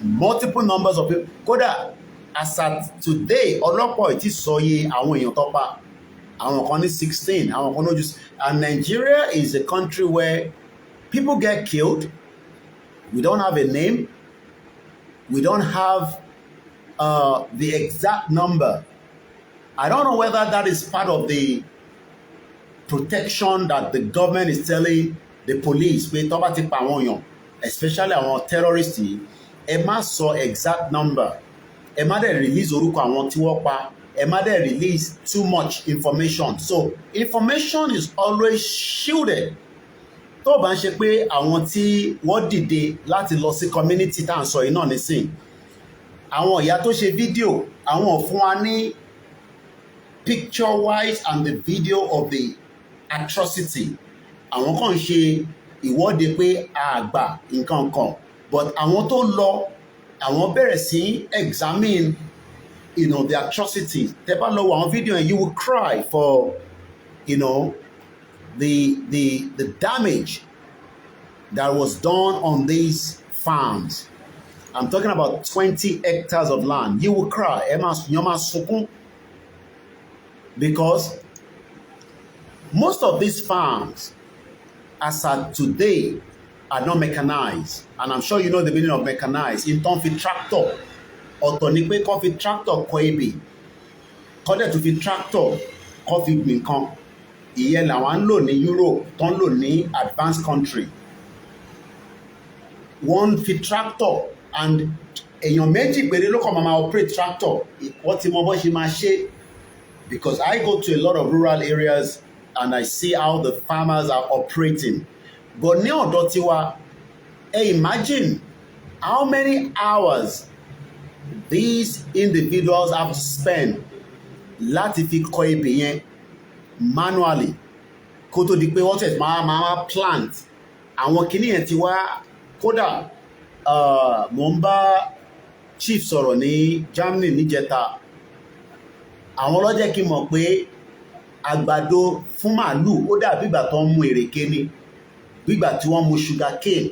Multiple numbers of people. Kódà as at today, ọlọ́pàá ò tí sọ iye àwọn èèyàn tó pa. Àwọn kan ní 16, àwọn kan ní just. And Nigeria is a country where people get killed, We don't have a name. We don't have the exact number. I don't know whether that is part of the protection that the government is telling the police, especially our terrorists. Ẹ má sọ exact number. Ẹ má dẹ̀ release orúkọ àwọn tí wọ́n pa. Ẹ má dẹ̀ release too much information. So information is always shielded. Tó bá ń ṣe pé àwọn tí wọ́n dìde láti lọ sí community tá à ń sọ yìí náà nísìn, àwọn ìyá tó ṣe fídíò, àwọn ò fún wa ní picture wise and the video of the atrocity. Àwọn kan ṣe ìwọ́de pé àgbà nǹkan kan, but àwọn tó lọ, àwọn bẹ̀rẹ̀ sí examine, the atrocity. Tẹ́ bá lọ wo àwọn video and you will cry for, the damage that was done on these farms. I'm talking about 20 hectares of land. You will cry. Because most of these farms, as at today, are not mechanized. And I'm sure you know the meaning of mechanized. In terms of tractor, ọ̀tọ̀ ni pé kó fi tractor kọ ebè, kó dẹ̀ tún fi tractor kó fi gbìn kan. Ìyẹn làwọn ń lò ní Europe, tó ń lò ní advanced country. Wọ́n fi tractor, and èèyàn méjì péré ló kàn máa operate tractor. Wọ́n ti mọ bó ṣe máa ṣe. Because I go to a lot of rural areas and I see how the farmers are operating. But ní ọ̀dọ̀ tiwa, imagine how many hours these individuals have to spend láti fi kọ ebè yẹn manually kó tó di pé wọ́n tẹ̀ máa plant. Àwọn kìíní yẹn ti wá, kódà mò ń bá chief sọ̀rọ̀ ní Germany níjẹta. Àwọn ló jẹ́ kí n mọ̀ pé àgbàdo fún màálù ó dàbí ìgbà tó ń mu èrèké ni, bí ìgbà tí wọ́n mu sugar cane.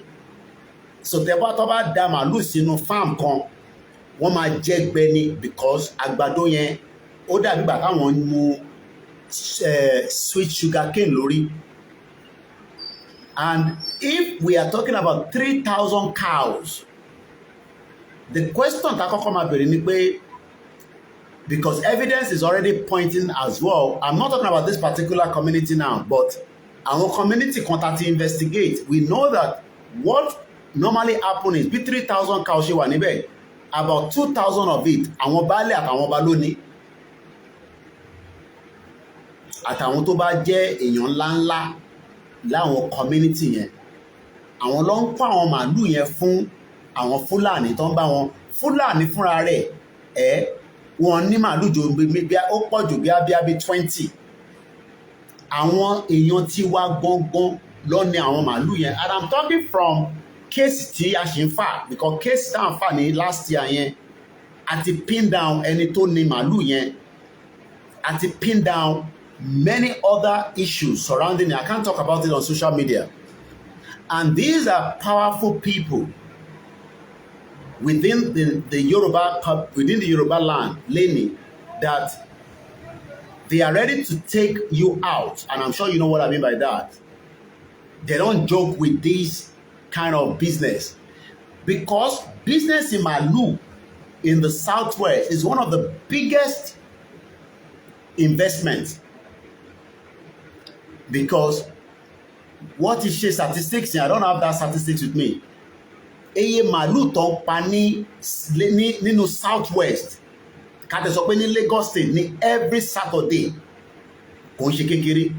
So tẹ́bá tó bá da màálù sínú farm kan, wọ́n máa jẹ́ gbẹ ni, because àgbàdo yẹn ó dàbí ìgbà táwọn ń mu sweet sugar cane lórí. And if we are talking about 3,000 cows, the question tá kọ́kọ́ máa bẹ̀rẹ̀ ni pé, because evidence is already pointing as well. I'm not talking about this particular community now, but our community contact investigate. We know that what normally happen is bí 3,000 cows ṣe wà níbẹ̀, about 2,000 of it àwọn baálé àtàwọn ọba ló ní, àtàwọn tó bá jẹ́ èèyàn ńláńlá láwọn community yẹn. Àwọn ló ń kó àwọn màálù yẹn fún àwọn Fúlàní tó ń bá wọn. Fúlàní fúnra rẹ̀ wọ́n ní màálù jò bí ó pọ̀ jù bí 20. Àwọn èèyàn tí wá gbọ́ngbọ́n lọ ní àwọn màálù yẹn. And I'm talking from case tí a ṣe ń fà, because case tá à ń fà ní last year yẹn, a ti pin down ẹni tó ní màálù yẹn, a ti pin down many other issues surrounding it. I can't talk about it on social media. And these are powerful people within the Yoruba land, Leni, that they are ready to take you out. And I'm sure you know what I mean by that. They don't joke with this kind of business, because business in Malu in the Southwest is one of the biggest investments. Because what is she statistics? I don't have that statistics with me. Eye màálù tó ń pa nínú Southwest, ká tẹ̀ sọ pé ní Lagos State ní every Saturday, kò ń ṣe kékeré.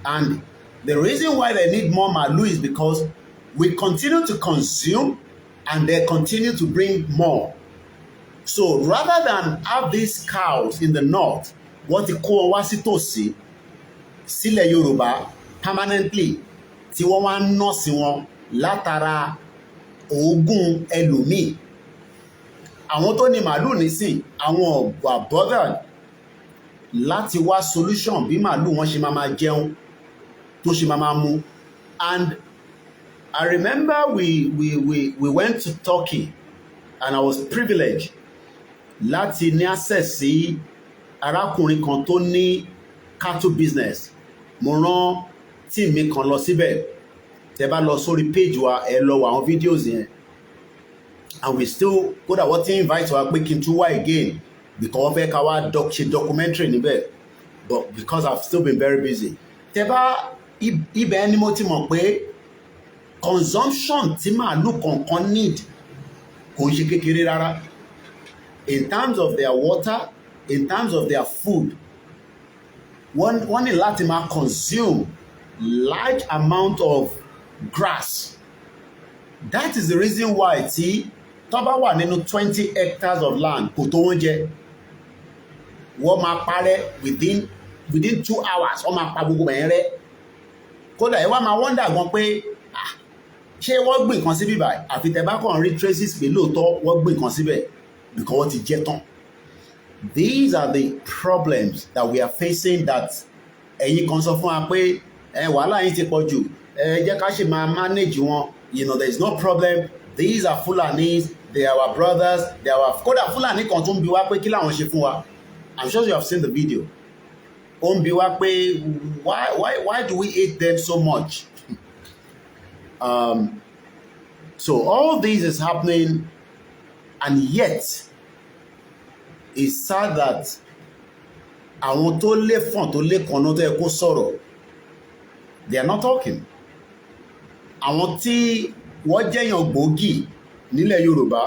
And the reason why they need more màálù is because we continue to consume and they continue to bring more. So rather than have these cows in the north, wọ́n ti kó wọn wá sí tòsí sílẹ̀ Yorùbá permanently, tí wọ́n wá ń nọ́ọ̀sì wọn látara oògùn ẹlòmíì. Àwọn tó ní màálù nísìn, àwọn ọ̀gbà bothered láti wá solution bí màálù wọn ṣe máa jẹun, tó ṣe máa mu. And I remember we went to Turkey, and I was privileged láti ní access sí arákùnrin kan tó ní cattle business. Mo rán team mi kan lọ síbẹ̀. tẹ́ bá lọ sórí page wa ẹ lọ wo àwọn videos yẹn, and we still kódà wọ́n ti invite wa pé kí n tún wá again because wọ́n fẹ́ ká wá ṣe documentary níbẹ̀, but because I've still been very busy. Tẹ́ bá ibẹ̀ ni mo ti mọ̀ pé consumption tí màálù kọ̀ọ̀kan need kò ń ṣe kékeré rárá, in terms of their water, in terms of their food. Wọ́n ní láti máa consume large amount of grass. That is the reason why tí tó bá wà nínú 20 hectares of land kò tó oúnjẹ, wọ́n máa parẹ́ within 2 hours, wọ́n máa pa gbogbo ẹ̀yẹn rẹ́. Kódà ẹ wá máa wonder gan pé ṣé wọ́n gbìn kan síbí báyìí, àfi tẹ́ bá kàn rí traces pé lóòótọ́ wọ́n gbìn kan síbẹ̀ because wọ́n ti jẹ tán. These are the problems that we are facing, that ẹ̀yin kan sọ fún wa pé wàhálà yín ti pọ̀ jù, jẹ́ ká ṣe máa manage wọn. There is no problem. These are Fulanis, they are our brothers, they are our... Kódà Fulani kan tó ń bi wá pé kí làwọn ṣe fún wa. I'm sure you have seen the video. Ó ń bi wá pé why do we hate them so much? So all this is happening, and yet it's sad that àwọn tó lé fọ̀n tó lé kan náà tó yẹ kó sọ̀rọ̀, they are not talking. Àwọn tí wọ́n jẹ́yàn gbòógì nílẹ̀ Yorùbá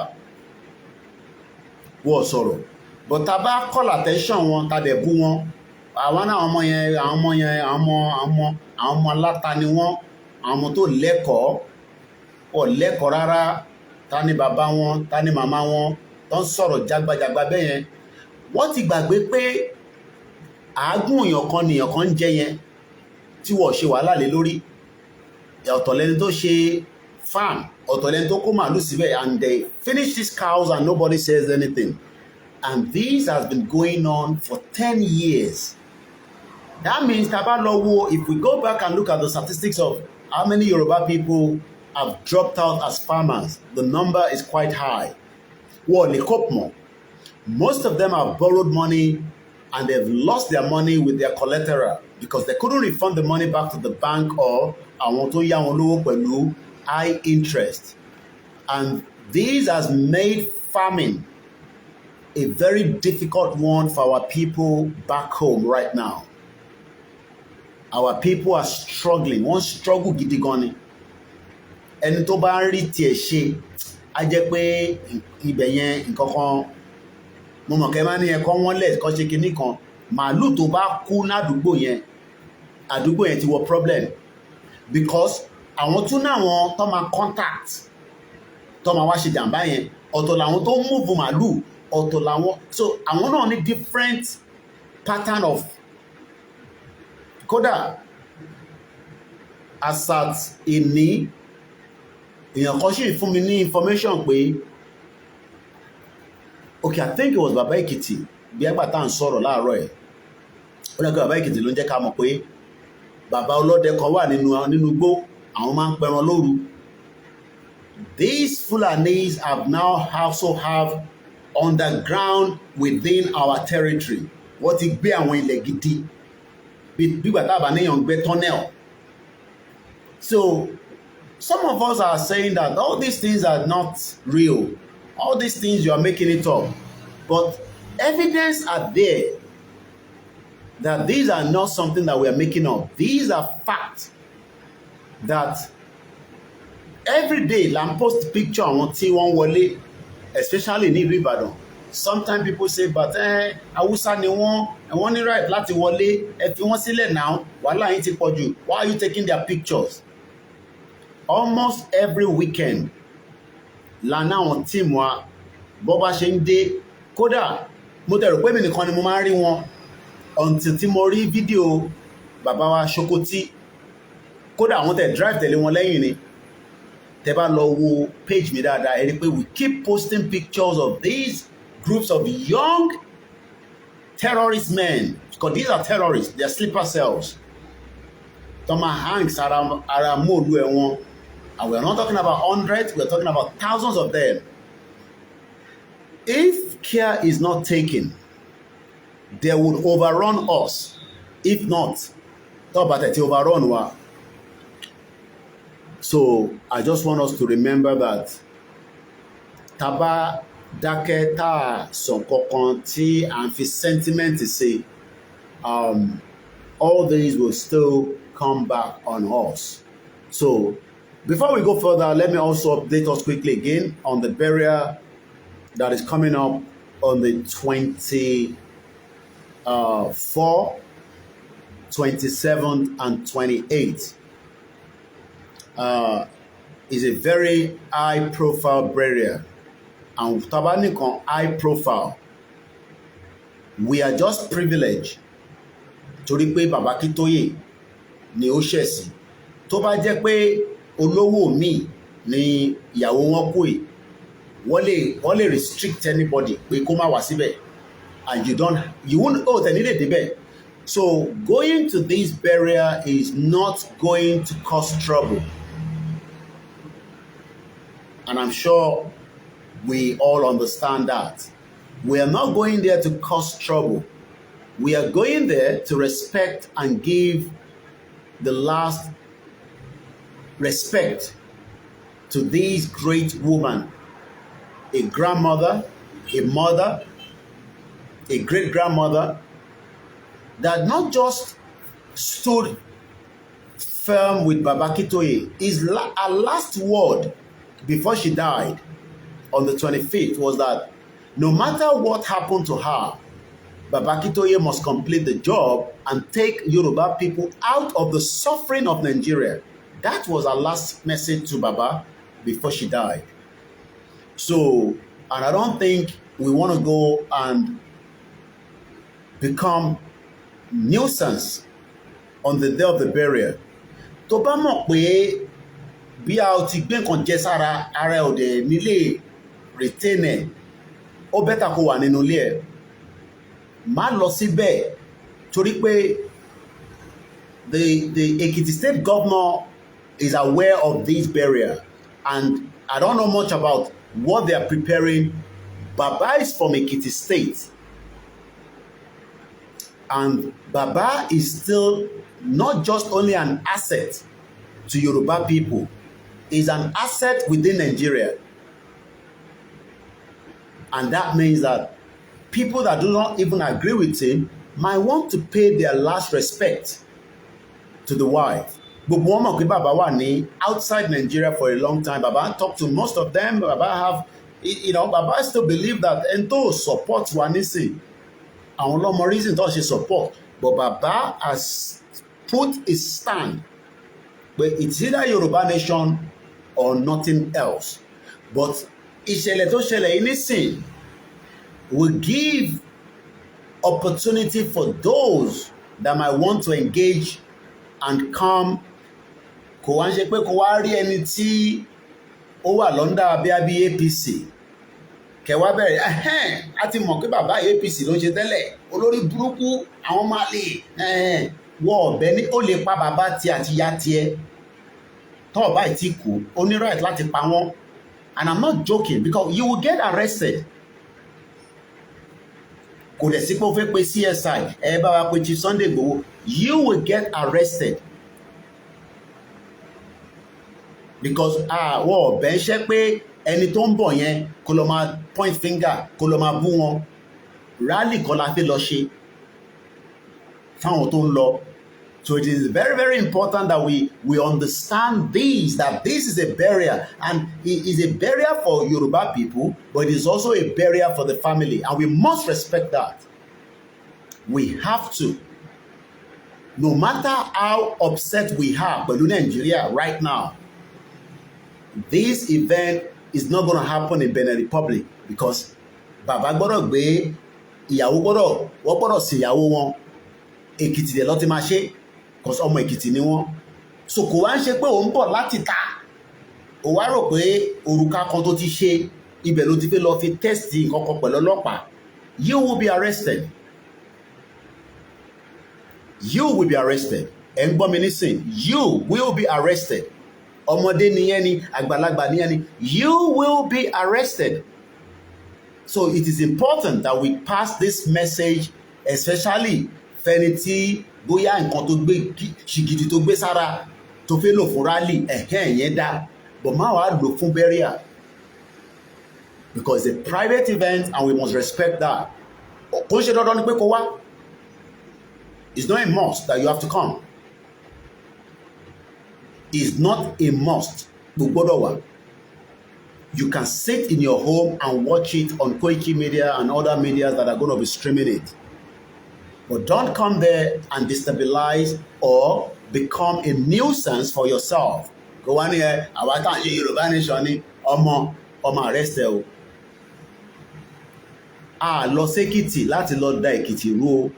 wọ́n sọ̀rọ̀, but tá bá call attention wọn, tá dẹ̀ bú wọn, àwọn náà àwọn ọmọ aláta ni wọ́n, àwọn tó lẹ́kọ̀ọ́ ọ̀ lẹ́kọ̀ọ́ rárá, ta ni bàbá wọn, ta ni màmá wọn, tó ń sọ̀rọ̀ jágbajàgba bẹ́yẹn. Wọ́n ti gbàgbé pé àágùn èèyàn kan nìyàn kan ń jẹ yẹn tí wọ́n ṣe wàhálà lé lórí. Ọ̀tọ̀ lẹni tó ṣe farm, ọ̀tọ̀ lẹni tó kó màálù síbẹ̀, and they finish these cows and nobody says anything. And this has been going on for 10 years. That means Tabalowo, if we go back and look at the statistics of how many Yoruba people have dropped out as farmers, the number is quite high. Most of them have borrowed money and they've lost their money with their collateral because they couldn't refund the money back to the bank, or àwọn tó yá wọn lówó pẹ̀lú high interest. And this has made farming a very difficult one for our people back home right now. Our people are struggling. Wọ́n struggle gidi gan ni. Ẹni tó bá ń rí tiẹ̀ ṣe, á jẹ́ pé ibẹ̀ yẹn nǹkan kan, mo mọ̀ kẹ́ máa ní ẹ̀kọ́ wọn lẹ̀ kọ́ ṣe kinní kan, màálù tó bá kú ládùúgbò yẹn, àdúgbò yẹn ti wọ problem, because àwọn tún náà wọn tó máa contact tó máa wá ṣe jàǹbá yẹn, ọ̀tọ̀ làwọn tó move màálù, ọ̀tọ̀ làwọn, so àwọn náà ní different pattern of. Kódà asat ìní èèyàn kan ṣì fún mi ní information pé okay, I think it was Baba Ekiti bí ẹgbà tá à ń sọ̀rọ̀ láàárọ̀ ẹ̀, ó dẹ́gbẹ́ Baba Ekiti ló ń jẹ́ ká mọ̀ pé bàbá ọlọ́dẹ kan wà nínú igbó, àwọn máa ń pẹran lóru. These Fulanis have now also have underground within our territory. Wọ́n ti gbé àwọn ilẹ̀ gidi bí bàtà bá níyàn gbé tunnel. So some of us are saying that all these things are not real. All these things you are making it up. But evidence are there that these are not something that we are making up. These are facts that every day la post picture àwọn tí wọ́n wọlé, especially ní Ìbàdàn. Sometimes people say, but Hausa ni wọ́n ní right láti wọlé, ẹ fi wọ́n sílẹ̀ now, wàhálà yín ti pọ̀ jù. Why are you taking their pictures? Almost every weekend la ná àwọn team wa bó bá ṣe ń dé. Kódà mo tẹ̀rù pé mi nìkan ni mo máa ń rí wọn until tí mo rí fídíò bàbá wa Ṣokotí. Kódà àwọn tẹ̀ drive tẹ̀lé wọn lẹ́yìn ni. Tẹ́ bá lọ wo page mi dáadáa, ẹ rí pé we keep posting pictures of these groups of young terrorist men, because these are terrorists, they are sleeper cells. Tọ́mà hanks ara móòlù ẹ̀wọ̀n, and we are not talking about hundreds, we are talking about thousands of them. If care is not taken, they would overrun us. If not, tó bá tẹ̀ tí overrun wa. So I just want us to remember that taba dákẹ́ tá a sọ kankan tí à ń fi sentiment say, all these will still come back on us. So before we go further, let me also update us quickly again on the burial that is coming up on the 24th, 27th, and 28th. Is a very high-profile burial, and tabanikon high profile. We are just privileged torí pé Baba Akintoye ni ó ṣẹ̀sìn. Tó bá jẹ́ pé olówó mi ni ìyàwó wọn kú yìí, wọ́n lè restrict anybody pé kó má wá síbẹ̀, and you won't tẹ̀lé lè débẹ̀. So going to this burial is not going to cause trouble. And I'm sure we all understand that. We are not going there to cause trouble. We are going there to respect and give the last respect to this great woman, a grandmother, a mother, a great-grandmother, that not just stood firm with Baba Akintoye. Her last word before she died on the 25th was that no matter what happened to her, Baba Akintoye must complete the job and take Yoruba people out of the suffering of Nigeria. That was her last message to Baba before she died. So, and I don't think we want to go and become nuisance on the day of the burial. Tó bá mọ̀ pé bí a ò ti gbé nǹkan jẹ sára ara òde nílé retain ẹ̀, ó bẹ́tà kó wà nínú ilé ẹ̀. Má lọ síbẹ̀ torí pé the Ekiti State Governor is aware of this burial, and I don't know much about what they are preparing. Baba is from Ekiti State, and Baba is still not just only an asset to Yoruba people, is an asset within Nigeria. And that means that people that do not even agree with him might want to pay their last respect to the wife. But Baba wà ní outside Nigeria for a long time. Baba talked to most of them. Baba Baba still believe that ento support Wanisi. Àwọn ọlọ́mọ reason tó ṣe support. But Baba has put his stand. But it's either Yoruba nation or nothing else. But ìṣẹ̀lẹ̀ tó ṣẹlẹ̀ yìí nísìn will give opportunity for those that might want to engage and come. Kò wá ń ṣe pé kò wá rí ẹni tí ó wà lọ́ndà bí APC kẹwàá bẹ̀rẹ̀ a ti mọ̀ pé bàbá APC ló ń ṣe tẹ́lẹ̀, olórí burúkú àwọn máa lè wọ ọ̀bẹ ní ó lè pa bàbá tí àti ya tiẹ̀ tó ọ̀bá ìtì kú ó ní right láti pa wọ́n. And I'm not joking, because you will get arrested. Kò dẹ̀ sí pé ó fẹ́ pe CSI ẹ bá wa pe Chief Sunday Igboho, you will get arrested. Because wọ́n ọ̀bẹ ń ṣẹ́ pé ẹni tó ń bọ̀ yẹn kó lọ máa point finger kó lọ máa bú wọn. Rally kọ́ la fẹ́ lọ ṣe fáwọn tó ń lọ. So it is very, very important that we understand that this is a barrier, and it is a barrier for Yoruba people, but it is also a barrier for the family, and we must respect that. We have to. No matter how upset we are pẹ̀lú Nigeria right now, this event is not going to happen in Benin Republic, because Baba gbọ́dọ̀ gbé ìyàwó wọ́n gbọ́dọ̀ sí ìyàwó wọn. Èkìtì dẹ̀ ló ti máa ṣe, because ọmọ Èkìtì ni wọ́n. So kò wá ń ṣe pé òun bọ̀ láti ta, ó wá rò pé òrùka kan tó ti ṣe ibẹ̀ ló ti fẹ́ lọ fi test nǹkan kan pẹ̀lú ọlọ́pàá. You will be arrested. You will be arrested. Ẹ ń gbọ́ mi nísìn, you will be arrested. Ọmọdé nìyẹn ni, àgbàlagbà nìyẹn ni, you will be arrested. So it is important that we pass this message, especially fẹ́ni tí bóyá nǹkan tó gbé ṣìgìdì tó gbé sára tó fẹ́ lò fún rally yẹn dá, but má wàá lò fún burial because it's a private event and we must respect that. Kò ṣe dandan ni pé kó wá. It's not a must that you have to come. It's not a must. You can sit in your home and watch it on Koikimedia and other media that are going to be streaming it. But don't come there and destabilize or become a nuisance for yourself. Go on here, àwa tá ń ṣe Yorùbá nation ni ọmọ arrest ẹ o. A lọ sékìtì láti lọ da Èkìtì rú o.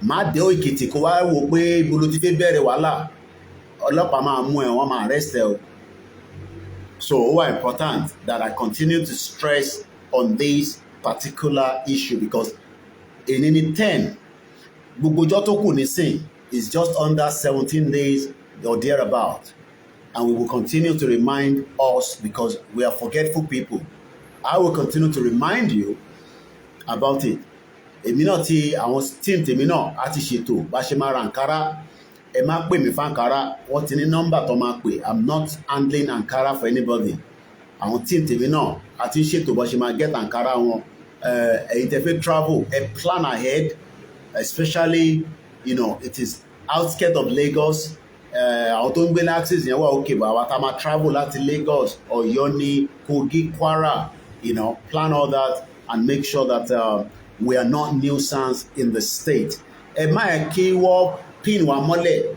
Má dé Èkìtì kó wá wò pé ibo ló ti fẹ́ bẹ̀rẹ̀ wàhálà. Ọlọ́pàá máa mú ẹ, wọ́n máa arrest ẹ o. So ó wà important that I continue to stress on this particular issue because in 10 gbogbo ọjọ́ tó kù nísìn is just under 17 days or thereabout, and we will continue to remind us because we are forgetful people. I will continue to remind you about it. Èmi náà ti àwọn team tèmi náà á ti ṣètò bá ṣe máa ra Ankara. Ẹ má pè mí fún Ankara, wọ́n ti ní nọ́mbà tó máa pè. I'm not handling Ankara for anybody. Àwọn team tèmi náà á ti ṣètò bá ṣe máa get Ankara wọn. Ẹ̀yin tẹ́ fẹ́ travel, plan ahead, especially it is outskirts of Lagos. Àwọn tó ń gbé ní axis yẹn wà okay, but àwa tá máa travel láti Lagos, Ọ̀yọ́ ní Kogi, Kwara, plan all that and make sure that we are not nuisance in the state. Ẹ má ẹ kí wọ́n pin wa mọ́lẹ̀.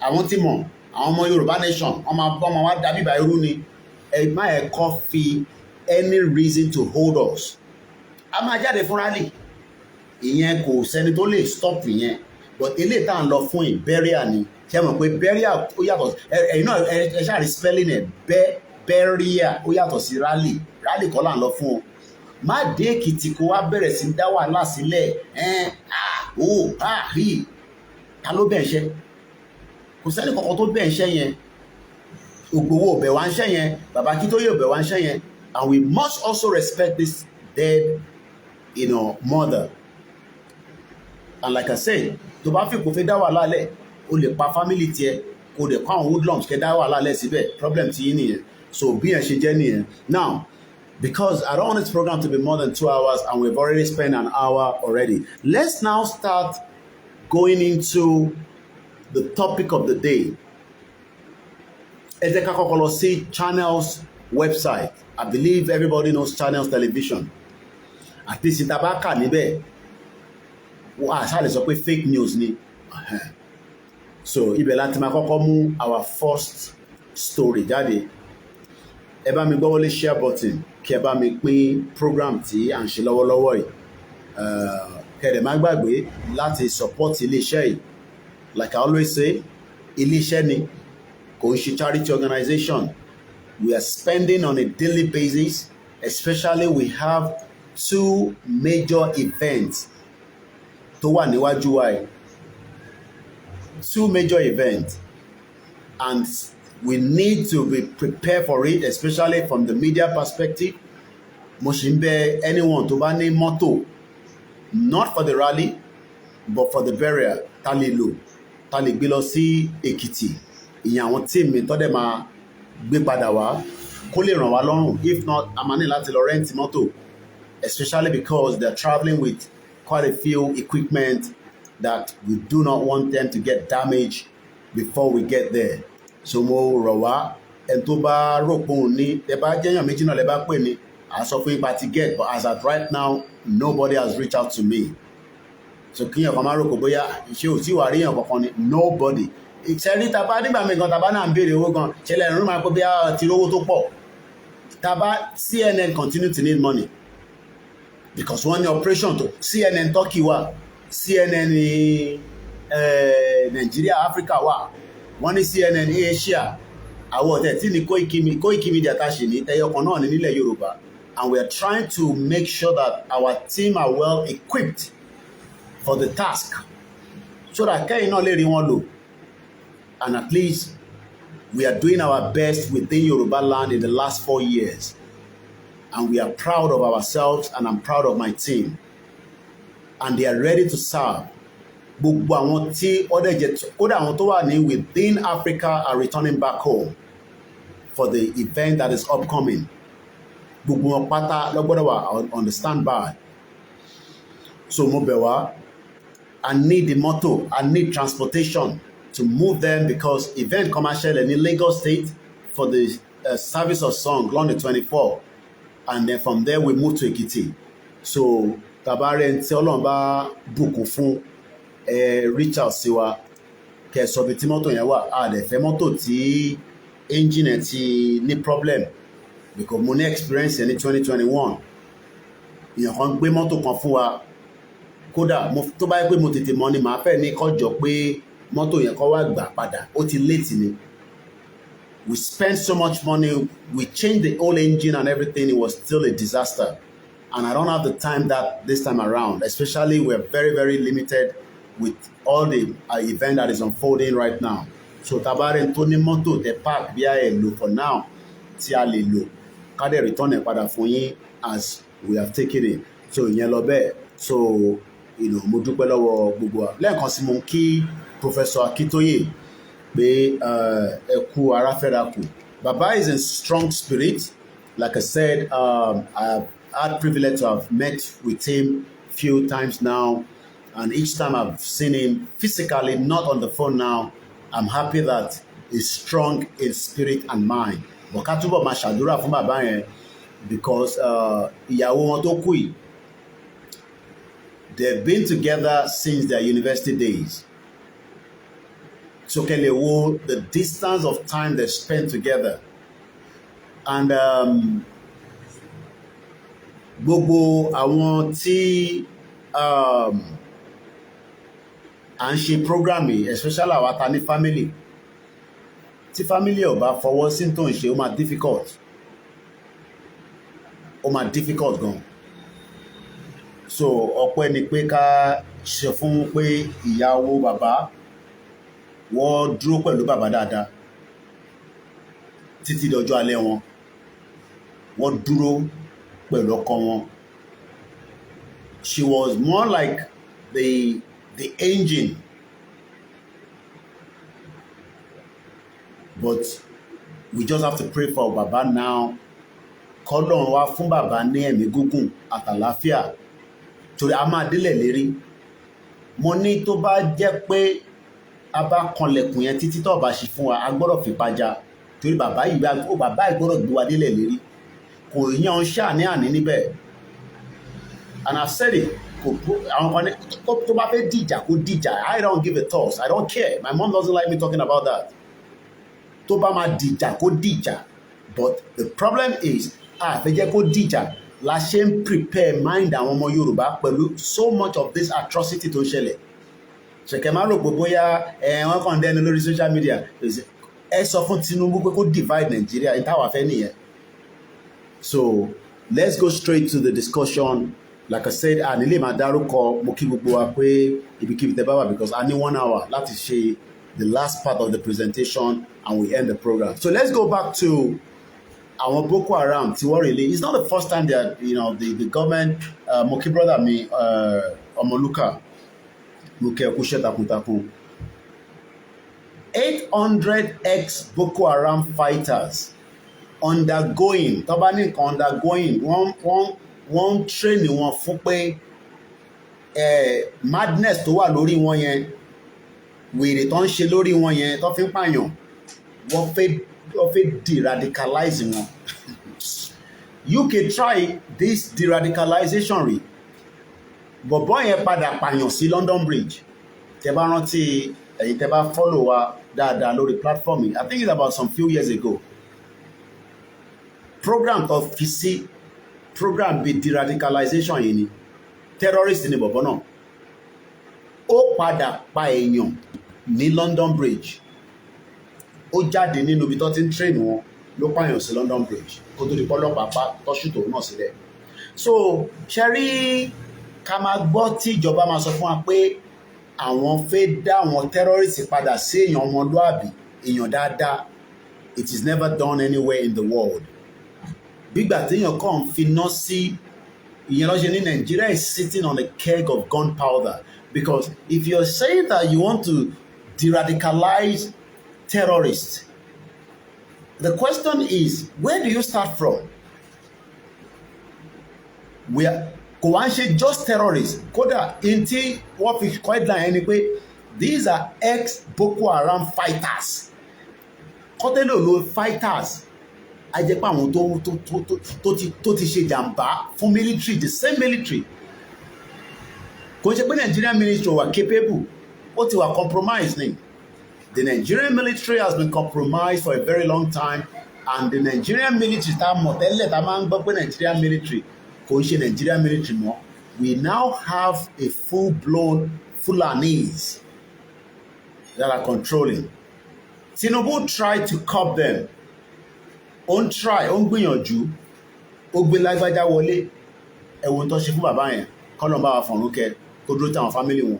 Àwọn tí mọ̀, àwọn ọmọ Yorùbá nation, ọmọ wa dàbí ìbá irú ni. Ẹ má ẹ kọ́ fi any reason to hold us. A máa jáde fún rally. Ìyẹn kò sẹ́ni tó lè stop ìyẹn. But eléyìí tá à ń lọ fún burial ni. Ṣé mọ̀ pé burial ó yàtọ̀ ẹ̀yin náà ẹ ṣáà rí spelling ẹ̀ burial ó yàtọ̀ sí rally. Rally kọ́ là ń lọ fún o. Má dé Èkìtì kó wá bẹ̀rẹ̀ sí dá wàhálà sílẹ̀. Ta ló bẹ̀ ń ṣẹ́? Kò sẹ́ni kankan tó bẹ̀ ń ṣẹ́ yẹn. Ògbówó ọ̀bẹ̀ wá ń ṣẹ́ yẹn. Bàbá Akíntóyè ọ̀bẹ̀ wá ń ṣẹ́ yẹn. And we must also respect this dead, mother. And like I said, tó bá fi kò fẹ́ dá wàhálà lẹ̀, o lè pa family tiẹ̀, kò dẹ̀ kọ́ àwọn hoodlums kẹ́ dá wàhálà lẹ̀ síbẹ̀. Problem ti yín nìyẹn. So bí ẹ̀ ṣe jẹ́ nìyẹn. Now, because I don't want this program to be more than 2 hours and we've already spent an hour already. Let's now start going into the topic of the day. Ẹ jẹ́ ká kọ́kọ́ lọ sí Channels website. I believe everybody knows Channels Television. Àti sitabaka níbẹ̀. Wọ́n àṣàlẹ̀ sọ pé fake news ni. So ibẹ̀ láti máa kọ́kọ́ mú our first story jáde. Ẹ bá mi gbọ́wọ́lé share button kí ẹ bá mi pín program tí à ń ṣe lọ́wọ́lọ́wọ́ yìí. Kẹ̀dẹ̀ má gbàgbé láti support iléeṣẹ́ yìí. Like I always say, iléeṣẹ́ ni kò ń ṣe charity organization. We are spending on a daily basis, especially we have 2 major events tó wà níwájú wa yìí. 2 major events, and we need to be prepared for it, especially from the media perspective. Mo ṣì ń bẹ̀ anyone tó bá ní mọ́tò, not for the rally, but for the burial, ta lè gbé lọ sí Èkìtì. Ìyẹn àwọn team mi tó dẹ̀ máa gbé padà wá kó lè ràn wá lọ́rùn. If not, a máa ní láti lọ rent mọ́tò, especially because they're traveling with quite a few equipment that we do not want them to get damaged before we get there. So mo rọ̀ wá ẹni tó bá rò pé òun ní ẹ bá jẹ́yàn méjì náà lẹ bá pè ní à sọ fún ipa ti get, but as at right now nobody has reached out to me. So kíyàn kan máa rò pé bóyá ṣé ò tí wàá ríyàn kankan ni nobody. Ìṣẹ́rí tàbá nígbà mi gan tàbá náà ń béèrè owó gan ṣẹlẹ̀ ẹ̀rún máa pé bí a ti rówó tó pọ̀. Tàbá CNN continue to need money because wọ́n ní operation tó CNN Turkey wà, CNN Nigeria Africa wà, wọ́n ní CNN Asia, àwọn ọ̀tẹ̀ tí ní Koikimedia tá ṣe ní ẹyọkan náà ní nílẹ̀ Yorùbá, and we are trying to make sure that our team are well equipped for the task so that kẹ́yìn náà lè rí wọn lò. And at least we are doing our best within Yoruba land in the last 4 years. And we are proud of ourselves, and I'm proud of my team. And they are ready to serve. gbogbo àwọn tí ó dẹ̀ jẹ́ kódà àwọn tó wà ní within Africa are returning back home for the event that is upcoming. Gbogbo wọn pátá ló gbọ́dọ̀ wà on the standby. So mo bẹ̀ wá, I need the motor, I need transportation to move them because event commercial in Lagos State for the service of song on the 24th, and then from there we move to Ekiti. So tabare tí Ọlọ́run bá bùkún fún reach out sí wa kẹ́ sọ bí tí mọ́tò yẹn wà, a dẹ̀ fẹ́ mọ́tò tí engine ti ní problem because mo ní experience ní 2021 èèyàn kan gbé mọ́tò kan fún wa kódà tó bá yẹ pé mo tètè mọ̀ ni màá fẹ́ ní kọjọ pé mọ́tò yẹn kọ́ wá gbà padà ó ti late ni. We spent so much money, we changed the whole engine and everything, it was still a disaster. And I don't have the time this time around, especially we're very, very limited with all the event that is unfolding right now. So tabare tó ní mọ́tò tẹ park bí a lò for now tí a lè lò ká dẹ̀ return ẹ̀ padà fún yín as we have taken it. So ìyẹn lọ bẹ́ẹ̀. So mo dúpẹ́ lọ́wọ́ gbogbo wa. Lẹ́ẹ̀kan sí mo kí Professor Akintoye pé ẹ kú ara fẹ́ra kù. Baba is in strong spirit. Like I said, I have had privilege to have met with him few times now, and each time I've seen him physically, not on the phone now, I'm happy that he's strong in spirit and mind. But ká túbọ̀ máa ṣàdúrà fún bàbá yẹn because ìyàwó wọn tó kú yìí, they've been together since their university days. So kele wo the distance of time they spent together. And gbogbo àwọn tí à ń ṣe program yìí, especially àwa ta ní family, tí family ò bá fọwọ́ sí tó ń ṣe ó máa difficult gan. So ọpẹ́ ni pé ká ṣe fún pé ìyàwó bàbá wọ́n dúró pẹ̀lú bàbá dáadáa títí dọjọ́ alẹ́ wọn, wọ́n dúró pẹ̀lú ọkọ wọn. She was more like the engine, but we just have to pray for bàbá now. Kọ́lọ́run wá fún bàbá ní ẹ̀mí gígùn àtàlàáfíà torí a máa délẹ̀ lérí. Mo ní tó bá jẹ́ pé a bá kanlẹ̀kùn yẹn títí tó bá ṣe fún wa a gbọ́dọ̀ fi pàjá torí bàbá yìí gbọ́dọ̀ gbé wa délẹ̀ lérí. Kò yan ṣáà ní àní níbẹ̀. And I've said it, àwọn kan ní tó bá fẹ́ dìjà kó dìjà. I don't give a toss, I don't care. My mom doesn't like me talking about that. Tó bá máa dìjà kó dìjà. But the problem is fẹ́ jẹ́ kó dìjà la ṣe ń prepare mind àwọn ọmọ Yorùbá pẹ̀lú so much of this atrocity tó ń ṣẹlẹ̀. Ṣèkẹ́ máa rò pé bóyá wọ́n kàn dẹ́nu lórí social media ẹ sọ fún Tinubu pé kó divide Nigeria ìtawà fẹ́ nìyẹn. So let's go straight to the discussion. Like I said, nílé máa dárúkọ mo kí gbogbo wa pé ibikíbi tẹ́ bá wà because I need 1 hour láti ṣe the last part of the presentation and we end the program. So let's go back to àwọn Boko Haram tí wọ́n release. It's not the first time that the government mo kí brother mi Ọmọlúkà mo kí ẹ kú iṣẹ́ takuntakun. 800 ex-Boko Haram fighters undergoing, tó bá ní nǹkan undergoing, wọ́n ń train wọn fún pé madness tó wà lórí wọn yẹn, wèrè tó ń ṣe lórí wọn yẹn tó fi ń pààyàn, wọ́n fẹ́ deradicalize wọn. UK try this deradicalization rate. Bọ̀bọ́ yẹn padà pààyàn sí London Bridge. Tẹ́ bá rántí ẹ̀yin tẹ́ bá follow wa dáadáa lórí platform yìí. I think it's about some few years ago. Program tó fi sí program bíi deradicalization yìí ni terrorist ni bọ̀bọ́ náà. Ó padà pa èèyàn ní London Bridge. Ó jáde nínú ibi tó ti ń train wọn ló pààyàn sí London Bridge kó tó di pọ́lọ́pàá tọ́ṣùtò náà sílẹ̀. So ṣe rí ká máa gbọ́ tí ìjọba máa sọ fún wa pé àwọn fẹ́ dá àwọn terrorists padà sí èèyàn ọmọlúàbí, èèyàn dáadáa. It is never done anywhere in the world. Bígbà téèyàn kàn fi ná sí ìyẹn lọ́ṣẹ́ ní Nigeria is sitting on a keg of gunpowder Because if you're saying that you want to de-radicalize terrorists, the question is, where do you start from? Kò wá ń ṣe just terrorists. Kódà ntí wọ́n fi kọ́ headline ẹni pé these are ex-Boko Haram fighters. Kọ́tẹ́lẹ̀ ló fighters. A jẹ́ pé àwọn tó ti ṣe jàǹbá fún military, the same military. Kò ṣe pé Nigerian military were capable, ó ti wà compromised ni. The Nigerian military has been compromised for a very long time, and the Nigerian military tá a mọ̀ tẹ́lẹ̀ tá a máa ń gbọ́ pé Nigerian military kò ń ṣe Nigerian military mọ́. We now have a full-blown Fulanis that are controlling. Tinubu tried to curb them. Ó ń gbìyànjú, ó gbé Lágbájá wọlé, ẹ̀wọ̀n tó ṣe fún bàbá yẹn, kọ́lọ̀ bá wa fọ̀rún kẹ́, kó dúró táwọn family wọn.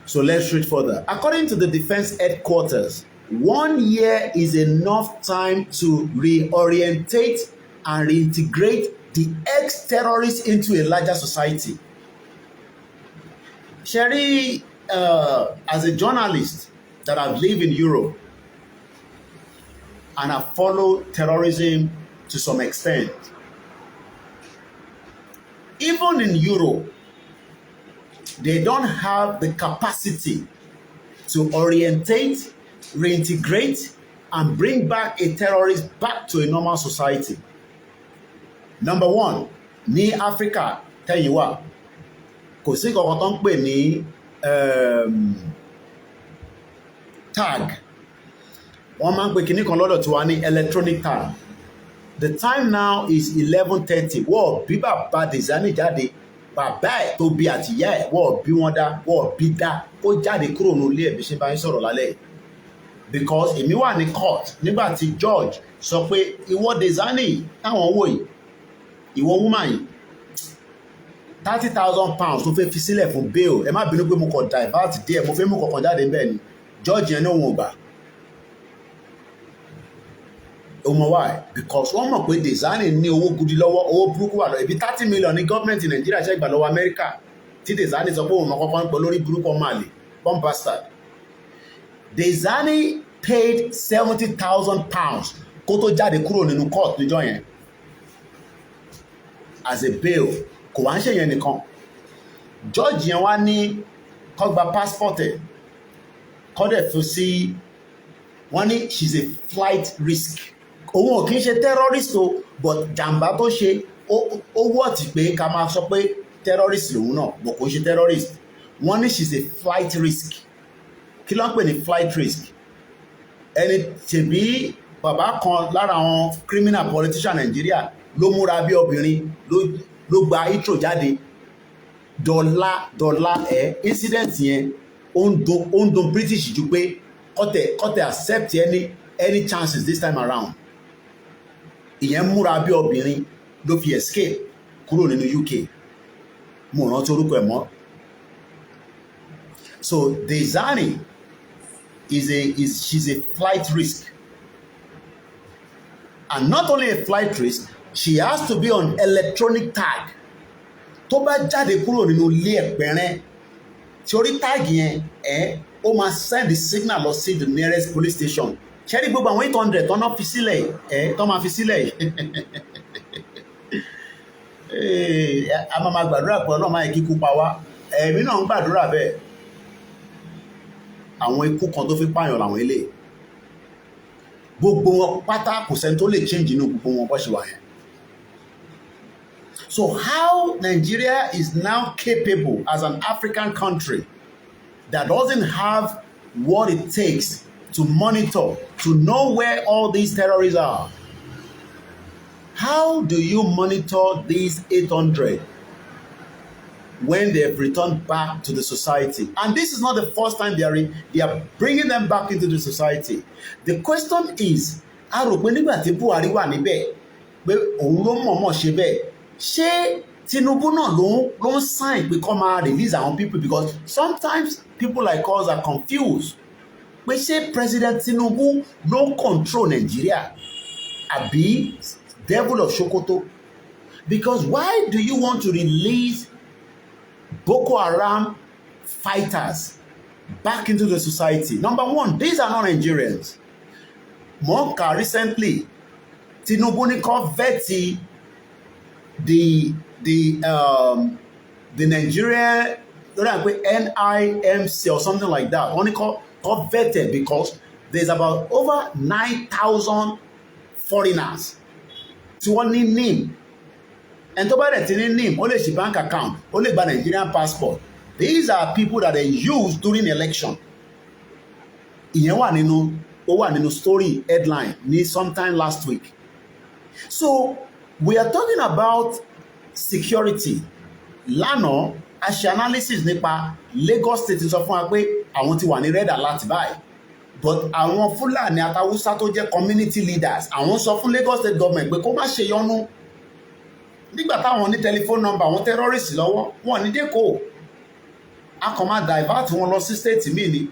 So let's read further. According to the defense headquarters, 1 year is enough time to reorientate and reintegrate the ex-terrorists into a larger society. Sherry, as a journalist that I've lived in Europe and I've followed terrorism to some extent, even in Europe, they don't have the capacity to orientate, reintegrate, and bring back a terrorist back to a normal society. Number one, ní Africa tẹ́yìn wà, kò sí kankan tó ń pè ní tag. Wọ́n máa ń pè kíní kan lọ́dọ̀ tí wà ní electronic tag. The time now is 11:30. Wọ́n bí bàbá Dezani jáde, bàbá ẹ̀ tó bí àtìyá ẹ̀ wọ́n bí wọ́n dá, wọ́n bí dá, ó jáde kúrò ní ilé ẹ̀bí ṣe bá ń sọ̀rọ̀ lálẹ́. Because èmi wà ní court nígbà tí George sọ pé ìwọ Dezani táwọn wò yìí, ìwọ woman yìí, £30,000 tó fẹ́ fi sílẹ̀ fún bail. Ẹ má bínú pé mo kàn divert díẹ̀, mo fẹ́ mú kọ̀ọ̀kan jáde ń bẹ̀ ni. George yẹn ní òun ò gbà. Why? Because wọ́n mọ̀ pé Dezani ní owó gidi lọ́wọ́, owó burúkú wà lọ. Ibi 30 million ní gọ́ọ̀mẹ̀ntì Nàìjíríà ṣe gbà lọ́wọ́ Amẹ́ríkà tí Dezani sọ pé òun kọ́kọ́ ń pọ̀ lórí burúkú ọmọ àlè, bomb bastard. Dezani paid £70,000 kó tó jáde kúrò nínú court níjọ́ yẹn as a bail. Kò wá ń ṣe yẹn nìkan. George yẹn wá ní kó gba passport ẹ̀, kó dẹ̀ fi sí, wọ́n ní she's a flight risk. Òun ò kí ń ṣe terrorist o, but jàǹbá tó ṣe ó wọ́ọ̀tì pé ká máa sọ pé terrorist lòun náà, but kò ń ṣe terrorist. Wọ́n ní she's a flight risk. Kí ló ń pè ní flight risk? Ẹni tèbí bàbá kan lára àwọn criminal politician Nàìjíríà ló múra bí obìnrin ló gba intro jáde dọ́là incident yẹn ó ń dùn British ju pé kọ́tẹ̀ accept any chances this time around. Ìyẹn múra bí obìnrin ló fi escape kúrò nínú UK. Mo rántí orúkọ ẹ̀ mọ́. So Dezani she's a flight risk. And not only a flight risk, she has to be on electronic tag. Tó bá jáde kúrò nínú ilé ẹ̀pẹ̀rẹ̀, tí orí tag yẹn ó máa send the signal lọ sí the nearest police station. Ṣé rí gbogbo àwọn 800 tó máa fi sílẹ̀ a máa gbàdúrà pé Ọlọ́run máa yẹ kí ikú pa wá. Èmi náà ń gbàdúrà bẹ́ẹ̀. Àwọn ikú kan tó fi pààyàn làwọn eléyìí. Gbogbo wọn pátá kò sẹ́ni tó lè change inú gbogbo wọn bó ṣe wà yẹn. So how Nigeria is now capable as an African country that doesn't have what it takes to monitor, to know where all these terrorists are. How do you monitor these 800 when they have returned back to the society? And this is not the first time they are bringing them back into the society. The question is, a rò pé nígbà tí Buhari wà níbẹ̀ pé òun ló mọ̀ọ́mọ̀ ṣe bẹ́ẹ̀, ṣé Tinubu náà ló ń sign pé kó máa release àwọn people? Because sometimes people like us are confused. Pé ṣé President Tinubu ló control Nigeria àbí devil of Sokoto? Because why do you want to release Boko Haram fighters back into the society. Number one, these are not Nigerians. Monka recently, Tinubu ní kó vet the Nigerian NIMC or something like that. Only got vetted because there's about over 9,000 foreigners. Tí wọ́n ní NIM. And tó bá dẹ̀ ti ní NIM, ó lè ṣí bank account, ó lè gba Nigerian passport. These are people that they use during election. Ìyẹn wà nínú story headline ní sometime last week. So we are talking about security. Lánàá, a ṣe analysis nípa Lagos State sọ fún wa pé àwọn ti wà ní red alert báyìí. But àwọn Fúlàní àtàwùsá tó jẹ́ community leaders, àwọn sọ fún Lagos State government pé kó má ṣe yọnu. Nígbà táwọn ní telephone number àwọn terrorists lọ́wọ́, wọn ní dẹ́kọ̀. A kàn máa divert wọn lọ sí state míì ni.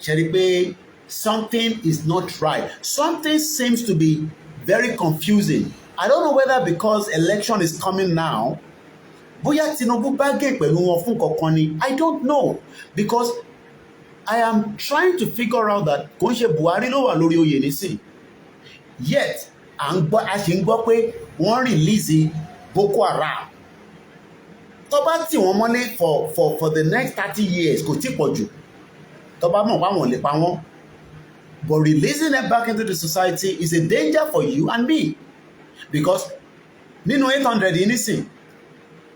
Ṣe rí pé something is not right. Something seems to be very confusing. I don't know whether because election is coming now, bóyá Tinubu bargain pẹ̀lú wọn fún kankan ni. I don't know, because I am trying to figure out that kò ń ṣe Buhari ló wà lórí oyè nísìn. Yet a ṣì ń gbọ́ pé wọ́n release Boko Haram. Tó bá tì wọ́n mọ́lé for the next 30 years kò tí pọ̀ jù. Tó bá mọ̀ pé àwọn lè pa wọ́n. But releasing them back into the society is a danger for you and me. Because nínú 800 yìí nísìn,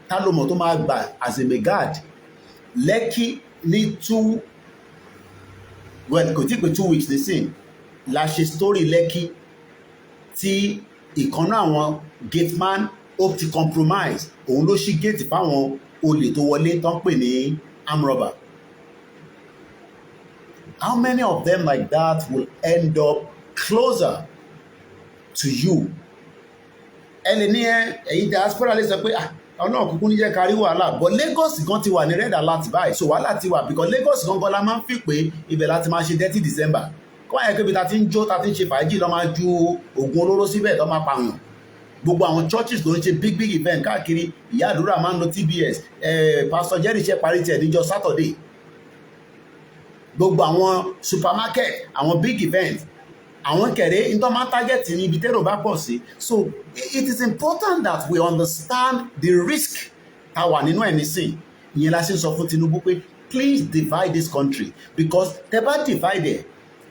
ta ló mọ̀ tó máa gbà as a megad Lekki ní kò tí pé 2 weeks nísìn la ṣe story Lekki tí ìkànnà àwọn gateman hope to compromise òun ló ṣí gate fáwọn olè tó wọlé tán pè ní arm robber. How many of them like that will end up closer to you? Ẹni ẹ̀yin diaspora lè sọ pé ọlọ́run kúkú ní jẹ́ kárí wàhálà, but Lagos gan ti wà ní red alert báyìí, so wàhálà ti wà because Lagos gan la máa ń fi pé ibẹ̀ láti máa ṣe 30 December. Kọ́ àyẹ̀kọ́ ibi ta ti ń jó ta ti ń ṣe fàájì lọ́ máa ju oògùn olóró síbẹ̀ tó máa pààyàn. Gbogbo àwọn churches ló ń ṣe big event káàkiri. Ìyá àdúrà máa ń lo TBS, Pastor Jerry ṣe parí tiẹ̀ níjọ́ Saturday. Gbogbo àwọn supermarket, àwọn big event, àwọn kẹ̀rẹ́ in tó máa target ní ibi tẹ́rọ bá pọ̀ sí. So it is important that we understand the risk tá wà nínú ẹni sìn. Ìyẹn la ṣe sọ fún Tinubu pé please divide this country, because tẹ́ bá divide ẹ̀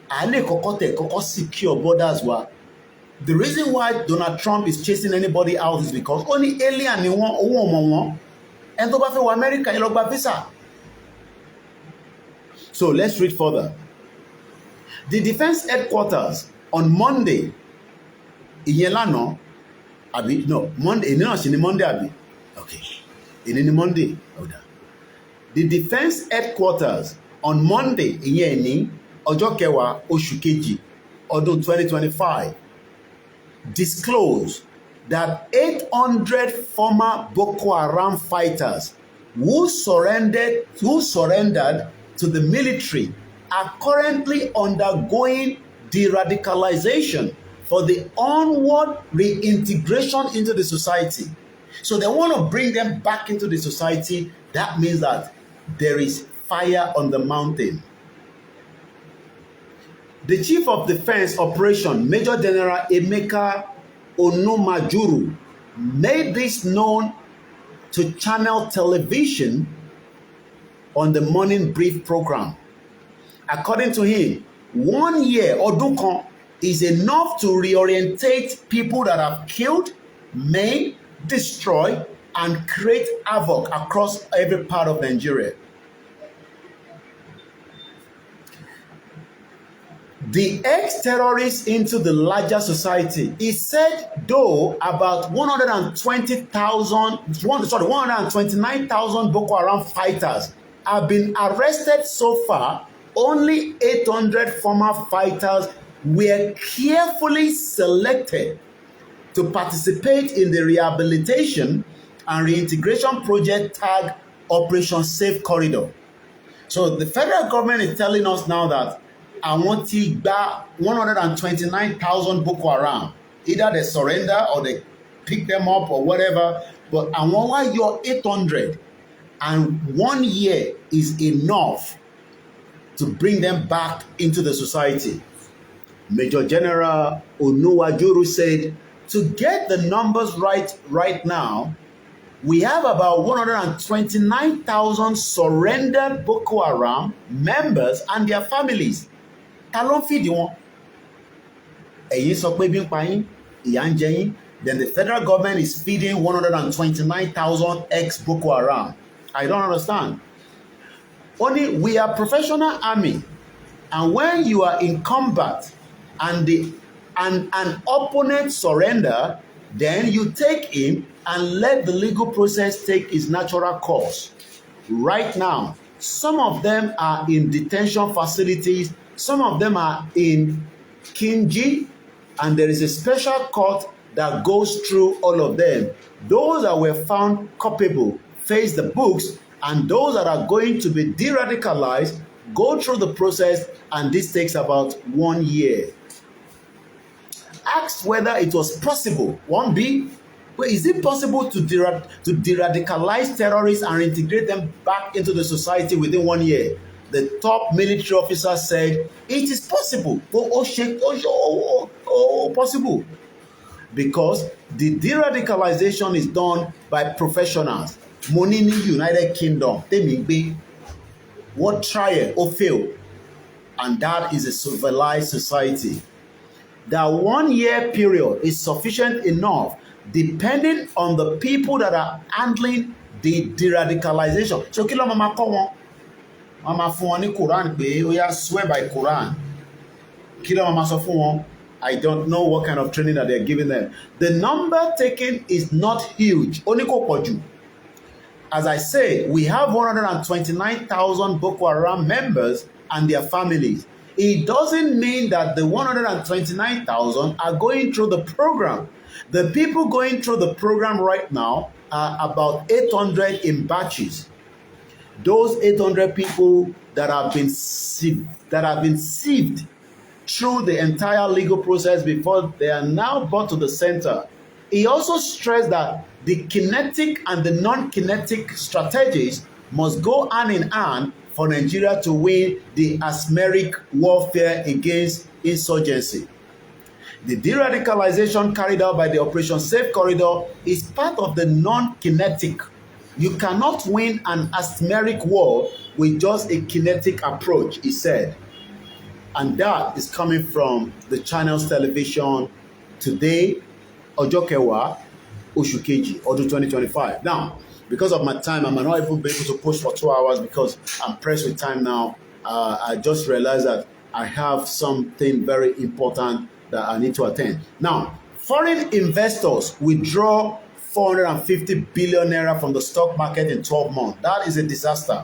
à lè kọ́kọ́ secure borders wa. The reason why Donald Trump is chasing anybody out is because only alien ni wọ́n, owó ọmọ wọn. Ẹni tó bá fẹ́ wọ America yẹn lọ gba visa. So let's read further. The defense headquarters on Monday, ìyẹn lánàá, no, Monday, èyí náà ṣe ni Monday àbí? Okay, èyí ni Monday. The defense headquarters on Monday, ìyẹn ní ọjọ́ kẹwàá oṣù kejì ọdún 2025, disclosed that 800 former Boko Haram fighters who surrendered to the military are currently undergoing deradicalization for the onward reintegration into the society. So they want to bring them back into the society. That means that there is fire on the mountain. The Chief of Defense Operation, Major General Emeka Onumajuru, made this known to Channel Television on the morning brief program. According to him, 1 year ọdún kan is enough to reorientate people that have killed, maimed, destroyed, and create havoc across every part of Nigeria. The ex-terrorists into the larger society. He said, though about 129,000 Boko Haram fighters have been arrested so far, only 800 former fighters were carefully selected to participate in the rehabilitation and reintegration project tagged Operation Safe Corridor. So the federal government is telling us now that àwọn ti gba 129,000 Boko Haram. Either they surrender or they pick them up or whatever. But àwọn wá yọ 800 and 1 year is enough to bring them back into the society. Major General Onuwajuru said, to get the numbers right now, we have about 129,000 surrendered Boko Haram members and their families. Ta ló ń fìdí wọn? Ẹ̀yin sọ pé bí ń pa yín, ìyà ń jẹ yín. Then the federal government is feeding 129,000 ex-Boko Haram. I don't understand. Only we are professional army, and when you are in combat and an opponent surrender, then you take him and let the legal process take its natural course. Right now, some of them are in detention facilities, some of them are in Kinji, and there is a special court that goes through all of them. Those that were found culpable face the books, and those that are going to be de-radicalized go through the process, and this takes about 1 year. Asked whether it was possible, 1B, but is it possible to de-radicalize terrorists and reintegrate them back into the society within 1 year? The top military officer said, it is possible. Possible. Because the de-radicalization is done by professionals. Monini United Kingdom, what trial or fail, and that is a civilized society. That 1 year period is sufficient enough, depending on the people that are handling the de-radicalization. So kí ló máa kọ́ wọn? Wọ́n máa fún wọn ní Quran pé ó yá swear by Quran. Kí ló máa sọ fún wọn? I don't know what kind of training that they're giving them. The number taken is not huge. Ó ní kò pọ̀ jù. As I say, we have 129,000 Boko Haram members and their families. It doesn't mean that the 129,000 are going through the program. The people going through the program right now are about 800 in batches. Those 800 people that have been sieved through the entire legal process before they are now brought to the center. He also stressed that the kinetic and the non-kinetic strategies must go hand in hand for Nigeria to win the asmeric warfare against insurgency. The de-radicalization carried out by the Operation Safe Corridor is part of the non-kinetic. You cannot win an asmeric war with just a kinetic approach, he said. And that is coming from the channel's television today, Ọjọ́ Kẹwàá, Oṣù Kejì, ọdún 2025. Now, because of my time, I might not even be able to post for 2 hours because I'm pressed with time now. I just realized that I have something very important that I need to attend. Now, foreign investors withdraw 450 billion naira from the stock market in 12 months. That is a disaster.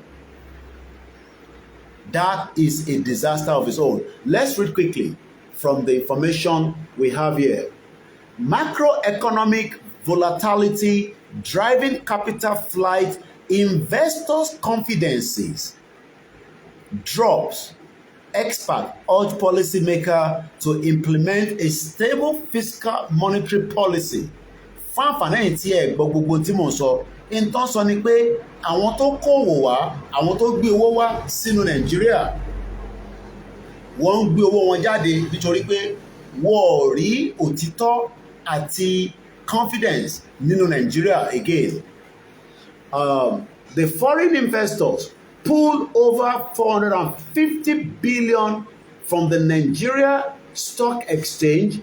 That is a disaster of its own. Let's read quickly from the information we have here. Macroeconomic volatility driving capital flight, investors' confidences drops. Expert urge policymaker to implement a stable fiscal monetary policy. Fún àǹfààní tí ẹ gbọ́ gbogbo tí mò ń sọ, nǹkan sọ ni pé àwọn tó kó owó wá, àwọn tó gbé owó wá sínú Nàìjíríà, wọ́n ń gbé owó wọn jáde nítorí pé wọ́n ò rí òtítọ́ àti confidence nínú Nigeria again. The foreign investors pulled over 450 billion from the Nigeria Stock Exchange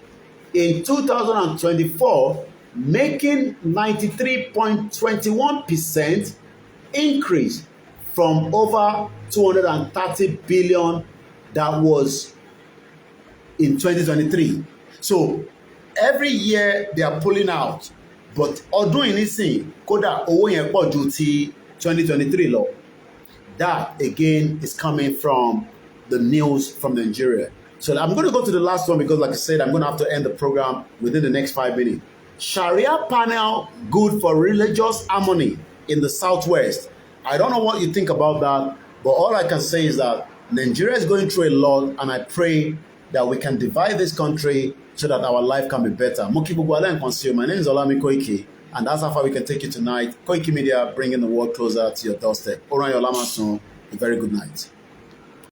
in 2024, making 93.21% increase from over 230 billion that was in 2023. So every year they are pulling out, but ọdún ìnísìn kódà owó yẹn pọ̀ ju ti 2023 lọ. That again is coming from the news from Nigeria. So I'm going to go to the last one because, like I said, I'm going to have to end the program within the next 5 minutes. Sharia panel good for religious harmony in the Southwest. I don't know what you think about that, but all I can say is that Nigeria is going through a lot, and I pray that we can divide this country so that our life can be better. Muki Bugwale and Consume. My name is OLAYOMI KOIKI, and that's how far we can take you tonight. Koikimedia, bringing the world closer to your doorstep. Oran Yolamasun, a very good night.